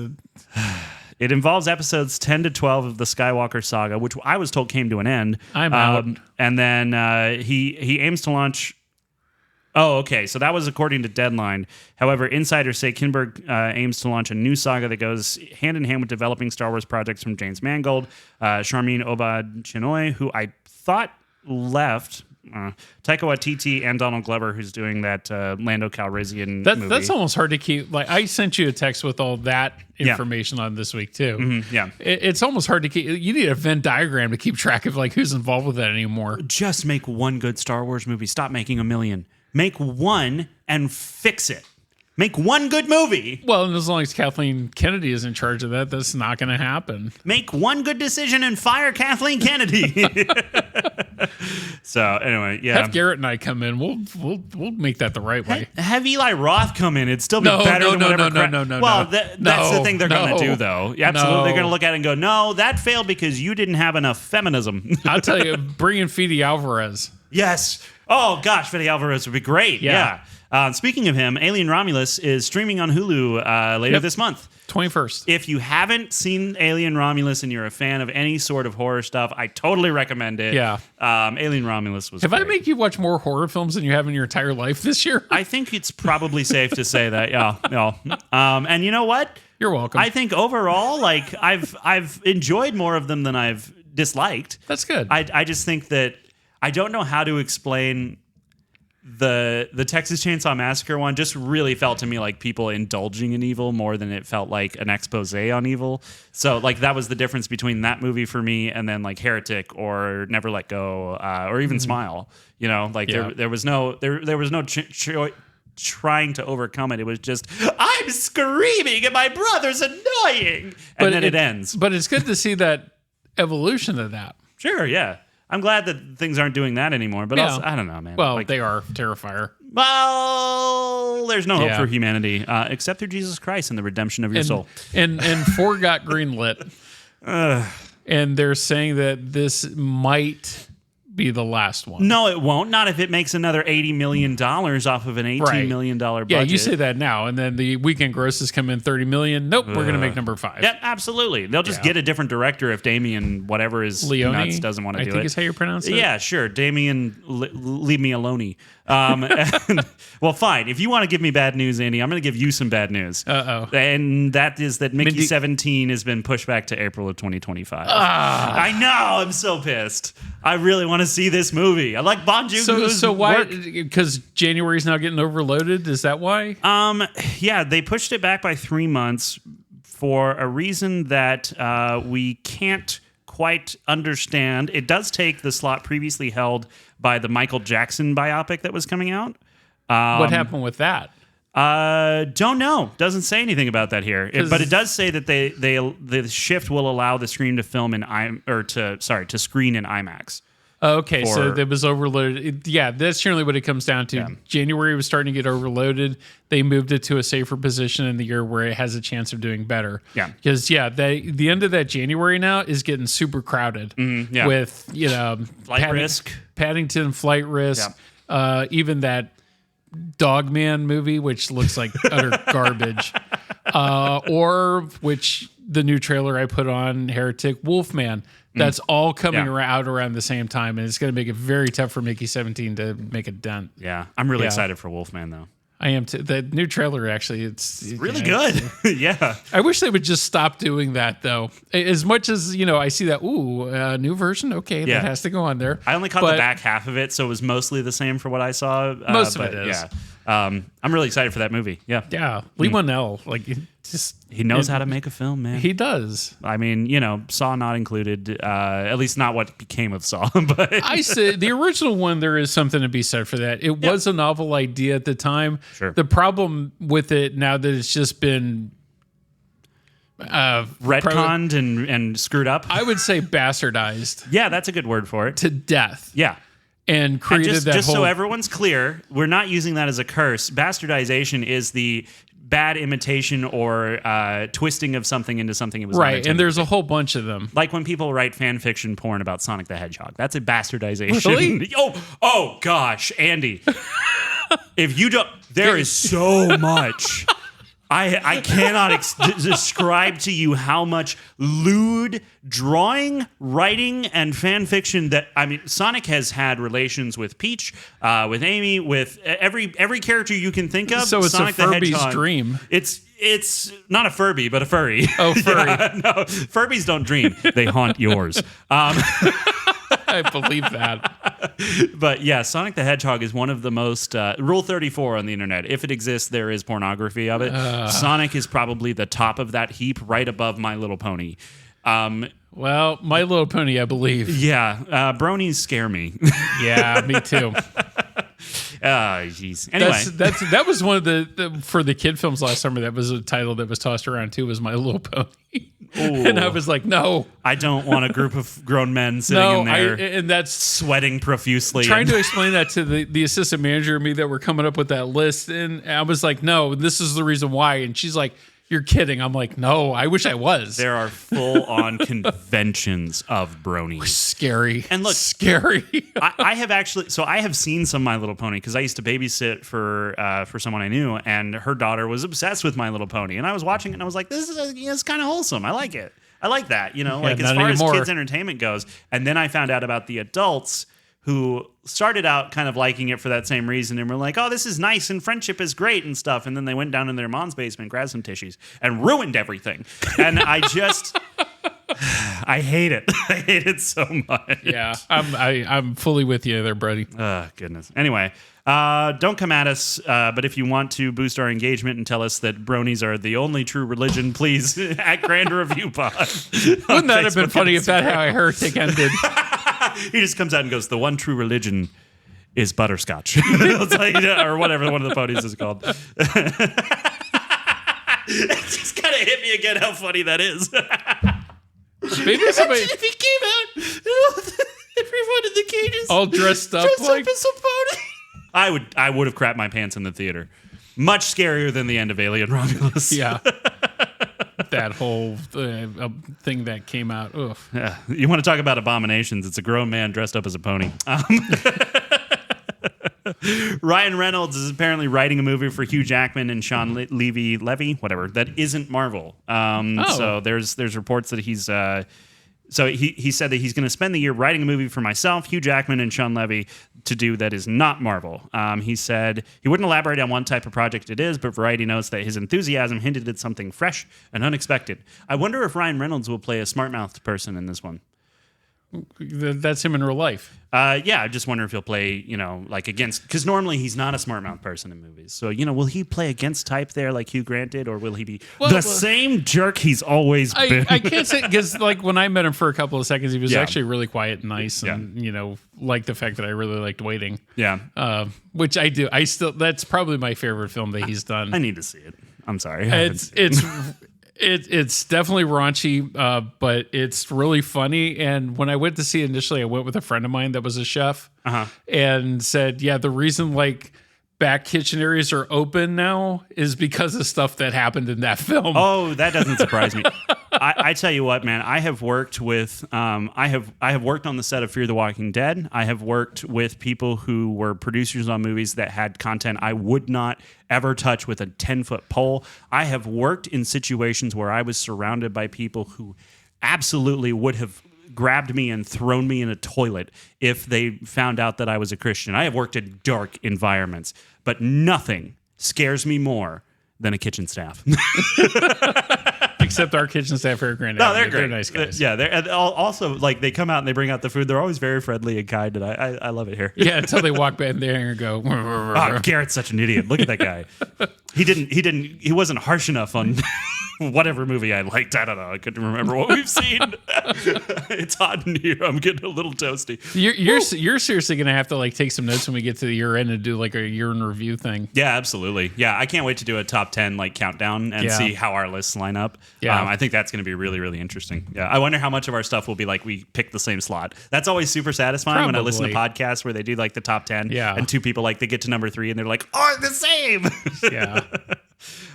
It involves episodes 10 to 12 of the Skywalker saga, which I was told came to an end. I'm out. And then he aims to launch Oh, okay. So that was according to Deadline. However, insiders say Kinberg aims to launch a new saga that goes hand in hand with developing Star Wars projects from James Mangold, Sharmeen Obaid-Chinoy, who I thought left, Taika Waititi, and Donald Glover, who's doing that Lando Calrissian movie. That's almost hard to keep. Like, I sent you a text with all that information on this week too. Mm-hmm, yeah, it's almost hard to keep. You need a Venn diagram to keep track of like who's involved with that anymore. Just make one good Star Wars movie. Stop making a million. Make one and fix it. Make one good movie. Well, and as long as Kathleen Kennedy is in charge of that, that's not going to happen. Make one good decision and fire Kathleen Kennedy. So anyway, yeah. Have Garrett and I come in. We'll make that the right way. Have Eli Roth come in. It'd still be better than whatever. No. Well, that's the thing they're going to do, though. Absolutely, they're going to look at it and go, "No, that failed because you didn't have enough feminism." I'll tell you, bring in Fede Alvarez. Yes. Oh gosh, Fede Alvarez would be great. Yeah. Speaking of him, Alien Romulus is streaming on Hulu later this month. 21st. If you haven't seen Alien Romulus and you're a fan of any sort of horror stuff, I totally recommend it. Yeah. Alien Romulus was Have great. I make you watch more horror films than you have in your entire life this year? I think it's probably safe to say that, yeah. And you know what? You're welcome. I think overall, like, I've enjoyed more of them than I've disliked. That's good. I just think that I don't know how to explain the Texas Chainsaw Massacre one. Just really felt to me like people indulging in evil more than it felt like an expose on evil. So like that was the difference between that movie for me and then like Heretic or Never Let Go or even Smile. You know, like there was no trying to overcome it. It was just, I'm screaming and my brother's annoying, and then it ends. But it's good to see that evolution of that. Sure, yeah. I'm glad that things aren't doing that anymore, but also, I don't know, man. Well, like, they are Terrifier. Well, there's no hope for humanity except through Jesus Christ and the redemption of your soul. And 4 got greenlit. And they're saying that this might be the last one. No, it won't. Not if it makes another $80 million off of an $18 million budget. Yeah, you say that now, and then the weekend grosses come in $30 million. Nope, we're going to make number 5. Yep, absolutely. They'll just get a different director if Damien, whatever is nuts, doesn't want to do it. I think is how you pronounce it. Yeah, sure. Damien, leave me alone. Well, fine. If you want to give me bad news, Andy, I'm going to give you some bad news. And that is that Mickey 17 has been pushed back to April of 2025. I know. I'm so pissed. I really want to see this movie. I like Bon Joonho's So why? work. Because January's now getting overloaded. Is that why? Yeah, they pushed it back by 3 months for a reason that we can't quite understand. It does take the slot previously held by the Michael Jackson biopic that was coming out. What happened with that? Don't know. Doesn't say anything about that here. But it does say that the shift will allow the screen to film in to screen in IMAX. Okay, so that was overloaded. That's generally what it comes down to. Yeah. January was starting to get overloaded. They moved it to a safer position in the year where it has a chance of doing better. Yeah, because the end of that January now is getting super crowded with Flight Risk, Paddington, Flight Risk, even that Dogman movie, which looks like utter garbage, or which the new trailer I put on, Heretic, Wolfman. That's all coming out around the same time, and it's going to make it very tough for Mickey 17 to make a dent. Yeah, I'm really excited for Wolfman, though. I am too. The new trailer, actually, it's really good. Yeah. I wish they would just stop doing that, though. As much as, I see that, new version, okay, that has to go on there. I only caught the back half of it, so it was mostly the same for what I saw. Most of it is. Yeah. I'm really excited for that movie. Yeah. Yeah. Lee Whannell, he knows how to make a film, man. He does. I mean, Saw not included, at least not what became of Saw. But I said the original one, there is something to be said for that. It was a novel idea at the time. Sure. The problem with it now that it's just been retconned and screwed up. I would say bastardized. Yeah, that's a good word for it. To death. Yeah. And created that just so everyone's clear, we're not using that as a curse. Bastardization is the bad imitation or twisting of something into something it was right. And there's a whole bunch of them. Like when people write fan fiction porn about Sonic the Hedgehog. That's a bastardization. Really? Oh gosh, Andy. If you don't, there is so much. I cannot describe to you how much lewd drawing, writing, and fan fiction that, I mean, Sonic has had relations with Peach, with Amy, with every character you can think of. So it's Sonic a Furby's the Hedgehog. dream. It's not a Furby, but a furry. Oh, furry. Yeah, no, Furbies don't dream. They haunt yours. I believe that. But yeah, Sonic the Hedgehog is one of the most Rule 34 on the internet. If it exists, there is pornography of it. Sonic is probably the top of that heap, right above My Little Pony. Well, My Little Pony, I believe. Yeah, bronies scare me. Yeah, me too. Jeez. Anyway, that was one of the for the kid films last summer. That was a title that was tossed around too. Was My Little Pony, and I was like, no, I don't want a group of grown men sitting in there, and that's sweating profusely. Trying to explain that to the assistant manager and me that were coming up with that list, and I was like, no, this is the reason why. And she's like, you're kidding. I'm like, no, I wish I was. There are full-on conventions of bronies. Scary. And look, scary. I have seen some My Little Pony because I used to babysit for someone I knew, and her daughter was obsessed with My Little Pony. And I was watching it, and I was like, this is it's kind of wholesome. I like it. I like that, like as far as kids' entertainment goes. And then I found out about the adults who started out kind of liking it for that same reason and were like, oh, this is nice and friendship is great and stuff. And then they went down in their mom's basement, grabbed some tissues, and ruined everything. And I just, I hate it. I hate it so much. Yeah, I'm fully with you there, buddy. Goodness. Anyway, don't come at us, but if you want to boost our engagement and tell us that bronies are the only true religion, please at Grand Review Pod. Wouldn't that have been funny if that how Heretic ended? He just comes out and goes, the one true religion is butterscotch. It's like, or whatever one of the ponies is called. It just kind of hit me again how funny that is. Maybe somebody, if he came out, everyone in the cages all dressed up like as a pony. I would have crapped my pants in the theater. Much scarier than the end of Alien Romulus. Yeah. That whole thing that came out. Oof. Yeah. You want to talk about abominations? It's a grown man dressed up as a pony. Ryan Reynolds is apparently writing a movie for Hugh Jackman and Sean Levy, whatever, that isn't Marvel. So there's reports that he's... So he said that he's going to spend the year writing a movie for myself, Hugh Jackman, and Sean Levy to do that is not Marvel. He said he wouldn't elaborate on what type of project it is, but Variety notes that his enthusiasm hinted at something fresh and unexpected. I wonder if Ryan Reynolds will play a smart-mouthed person in this one. That's him in real life. Yeah, I just wonder if he'll play, like against, because normally he's not a smart mouth person in movies. So, will he play against type there like Hugh Grant did, or will he be the same jerk he's always been? I can't say, because like when I met him for a couple of seconds, he was actually really quiet and nice, and liked the fact that I really liked Waiting. Yeah. Which I do. That's probably my favorite film that he's done. I need to see it. I'm sorry. It's definitely raunchy, but it's really funny. And when I went to see it initially, I went with a friend of mine that was a chef and said, yeah, the reason back kitchen areas are open now is because of stuff that happened in that film. Oh, that doesn't surprise me. I tell you what, man, I have worked with, I have worked on the set of Fear the Walking Dead. I have worked with people who were producers on movies that had content I would not ever touch with a 10-foot pole. I have worked in situations where I was surrounded by people who absolutely would have grabbed me and thrown me in a toilet if they found out that I was a Christian. I have worked in dark environments, but nothing scares me more than a kitchen staff. Except our kitchen staff here at Grand No, they're great. They're nice guys. Yeah, they're also they come out and they bring out the food. They're always very friendly and kind, and I love it here. Yeah, until they walk back there and go. Garrett's such an idiot. Look at that guy. He wasn't harsh enough on whatever movie I liked. I don't know. I couldn't remember what we've seen. It's hot in here. I'm getting a little toasty. You're seriously gonna have to take some notes when we get to the year end and do a year in review thing. Yeah, absolutely. Yeah, I can't wait to do a top 10 countdown and see how our lists line up. Yeah, I think that's going to be really, really interesting. Yeah, I wonder how much of our stuff will be we pick the same slot. That's always super satisfying when I listen to podcasts where they do the top 10. Yeah, and two people they get to number 3 and they're like, oh, the same. Yeah.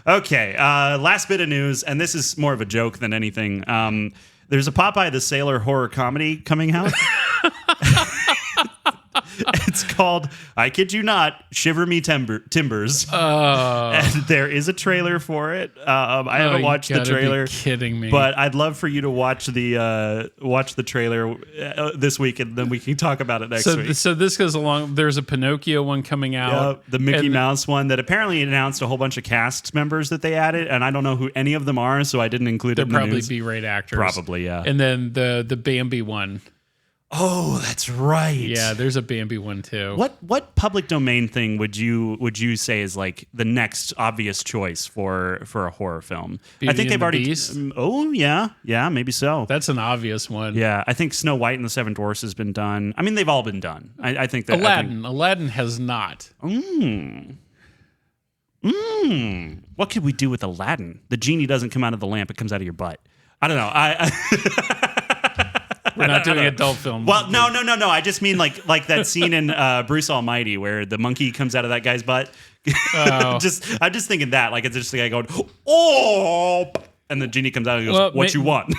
Okay, last bit of news, and this is more of a joke than anything. There's a Popeye the Sailor horror comedy coming out. It's called, I kid you not, Shiver Me Timbers. And there is a trailer for it. I haven't watched the trailer. Be kidding me. But I'd love for you to watch the trailer this week, and then we can talk about it next week. So this goes along. There's a Pinocchio one coming out. The Mickey Mouse one that apparently announced a whole bunch of cast members that they added, and I don't know who any of them are, so I didn't include it in the They'll probably news. be great actors. Probably, yeah. And then the Bambi one. Oh, that's right. Yeah, there's a Bambi one too. What public domain thing would you say is like the next obvious choice for a horror film? Beauty I think they've and the already. Beast? Oh yeah, maybe so. That's an obvious one. Yeah, I think Snow White and the Seven Dwarfs has been done. I mean, they've all been done. I think that Aladdin has not. What could we do with Aladdin? The genie doesn't come out of the lamp; it comes out of your butt. I don't know. We're not doing adult films. Well, no. I just mean like that scene in Bruce Almighty where the monkey comes out of that guy's butt. I'm just thinking that like it's just the guy going, oh, and the genie comes out and goes, what you want?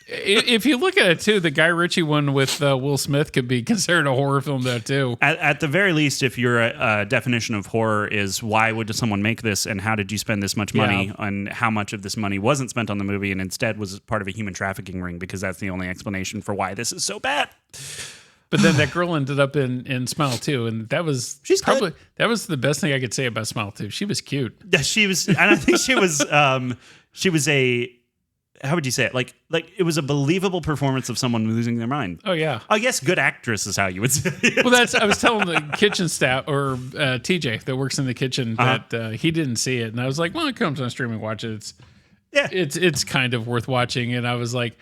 If you look at it too, the Guy Ritchie one with Will Smith could be considered a horror film though too. At the very least, if your definition of horror is why would someone make this and how did you spend this much money and how much of this money wasn't spent on the movie and instead was part of a human trafficking ring because that's the only explanation for why this is so bad. But then that girl ended up in Smile 2, and that was that was the best thing I could say about Smile 2. She was cute. Yeah, she was, and I think she was a. How would you say it? Like it was a believable performance of someone losing their mind. Oh yeah. I guess good actress is how you would say it. Well, I was telling the kitchen staff or TJ that works in the kitchen that he didn't see it, and I was like, "Well, it comes on streaming. Watch it. It's kind of worth watching." And I was like,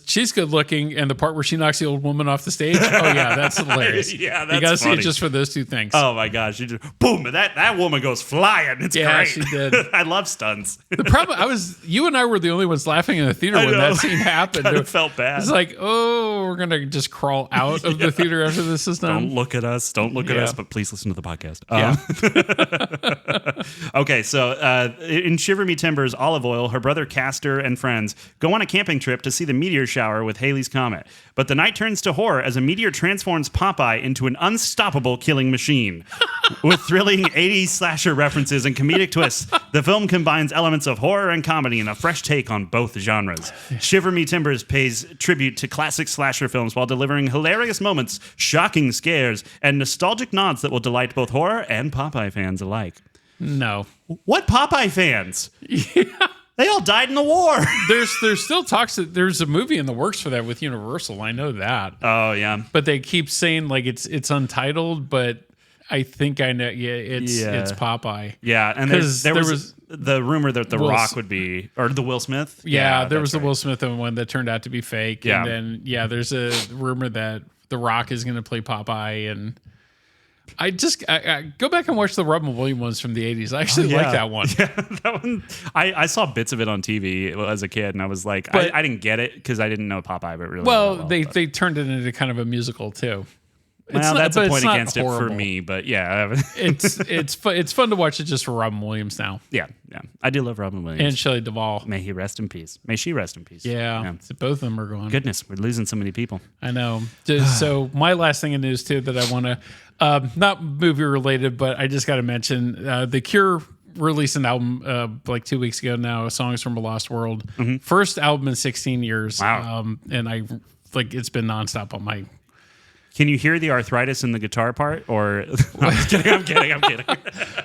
she's good looking, and the part where she knocks the old woman off the stage. Oh yeah, that's hilarious. Yeah, that's you got to see it funny. just for those two things. Oh my gosh, she just boom, and that woman goes flying. It's great. She did. I love stunts. The problem you and I were the only ones laughing in the theater when that scene happened. It felt bad. It's like, oh, we're gonna just crawl out of the theater after this is done. Don't look at us. Don't look at us. But please listen to the podcast. Okay, so in Shiver Me Timbers, Olive Oil, her brother Castor, and friends go on a camping trip to see the meteor shower with Halley's Comet. But the night turns to horror as a meteor transforms Popeye into an unstoppable killing machine. With thrilling 80s slasher references and comedic twists, the film combines elements of horror and comedy in a fresh take on both genres. Shiver Me Timbers pays tribute to classic slasher films while delivering hilarious moments, shocking scares, and nostalgic nods that will delight both horror and Popeye fans alike. No. What Popeye fans? Yeah. They all died in the war. There's still talks that there's a movie in the works for that with Universal. I know that. Oh yeah. But they keep saying like it's untitled, but I think I know. Yeah, it's Popeye. Yeah, and there was the rumor that The Rock would be, or the Will Smith. Yeah, there was the Will Smith one that turned out to be fake. Yeah. And then there's a rumor that The Rock is going to play Popeye, and I go back and watch the Robin Williams ones from the 80s. I actually like that one. Yeah, that one. I saw bits of it on TV as a kid, and I was like, I didn't get it because I didn't know Popeye, but really. Well, they turned it into kind of a musical too. Well, that's a point against it for me, but yeah. it's fun to watch it just for Robin Williams now. Yeah. I do love Robin Williams. And Shelley Duvall. May he rest in peace. May she rest in peace. Yeah. So both of them are gone. Goodness, we're losing so many people. I know. So my last thing in news too that I want to, not movie related, but I just got to mention The Cure released an album like 2 weeks ago now, Songs from a Lost World. Mm-hmm. First album in 16 years. Wow. And it's been nonstop on my. Can you hear the arthritis in the guitar part? Or I'm kidding.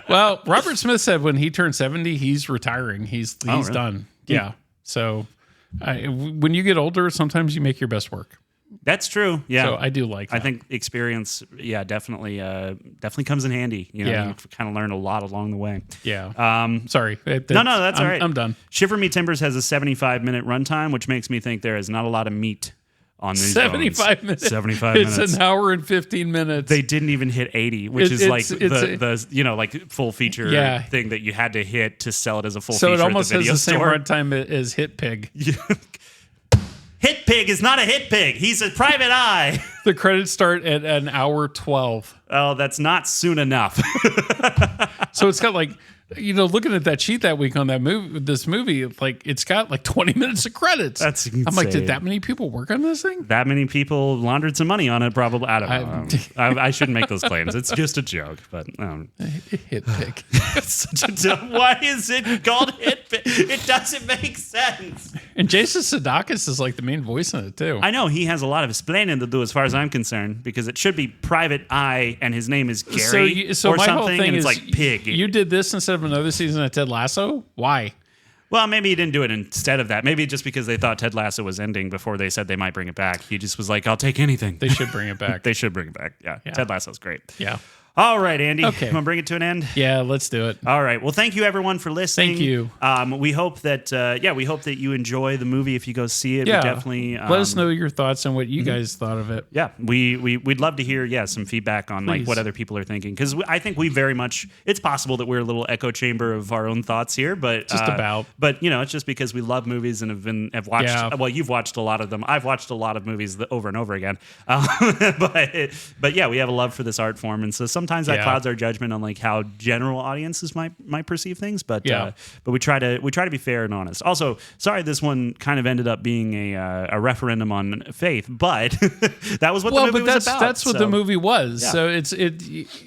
Well, Robert Smith said when he turned 70, he's retiring. He's really? Done. Yeah. So when you get older, sometimes you make your best work. That's true. Yeah. So I do like that. I think experience, definitely comes in handy. You kind of learn a lot along the way. Yeah. Sorry. No, that's all right. I'm done. Shiver Me Timbers has a 75-minute runtime, which makes me think there is not a lot of meat on these 75 bones. minutes. 75 minutes. It's an hour and 15 minutes. They didn't even hit 80, which is like the full feature thing that you had to hit to sell it as a full feature. So it almost at the video has the same store. runtime as Hit Pig. Hit Pig is not a hit pig. He's a private eye. The credits start at an hour 12. Oh, that's not soon enough. So it's got like, looking at that sheet that week on this movie, like it's got like 20 minutes of credits. That's insane. I'm like, did that many people work on this thing? That many people laundered some money on it, probably. I don't know. I shouldn't make those claims. It's just a joke, but Hit pick. Why is it called hit pick? It doesn't make sense. And Jason Sudeikis is like the main voice in it too. I know he has a lot of explaining to do, as far as I'm concerned, because it should be Private Eye, and his name is Gary so or my something, whole thing and it's is like Pig. You did this instead of another season of Ted Lasso? Why? Well, maybe he didn't do it instead of that. Maybe just because they thought Ted Lasso was ending before they said they might bring it back. He just was like, I'll take anything. They should bring it back. They should bring it back. Yeah. Ted Lasso's great. Yeah. All right, Andy. Okay. You want to bring it to an end? Yeah, let's do it. All right. Well, thank you everyone for listening. Thank you. We hope that you enjoy the movie if you go see it. Yeah. We definitely let us know your thoughts on what you guys thought of it. Yeah, we'd love to hear some feedback on like what other people are thinking, because I think we very much, it's possible that we're a little echo chamber of our own thoughts here, but but it's just because we love movies and have watched. Yeah. Well, you've watched a lot of them. I've watched a lot of movies over and over again, but yeah, we have a love for this art form, and so sometimes that clouds our judgment on like how general audiences might perceive things, but we try to be fair and honest. Also, sorry this one kind of ended up being a referendum on faith, but that was what the movie was about. That's what the movie was. Yeah. So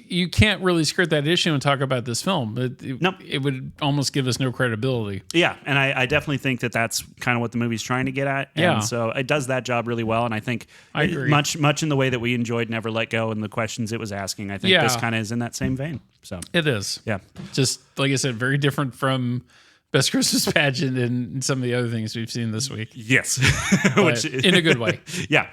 you can't really skirt that issue and talk about this film. It would almost give us no credibility. Yeah, and I definitely think that that's kind of what the movie's trying to get at. And so it does that job really well, and I think I agree. much in the way that we enjoyed Never Let Go and the questions it was asking. I think this kind of is in that same vein. So it is. Yeah. Just like I said, very different from Best Christmas Pageant and some of the other things we've seen this week. Yes. Which, in a good way. Yeah.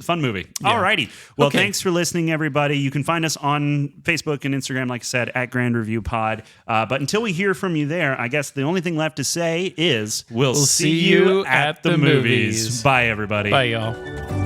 Fun movie. Yeah. All righty. Well, thanks for listening, everybody. You can find us on Facebook and Instagram, like I said, at Grand Review Pod. But until we hear from you there, I guess the only thing left to say is we'll see you at the movies. Bye, everybody. Bye, y'all.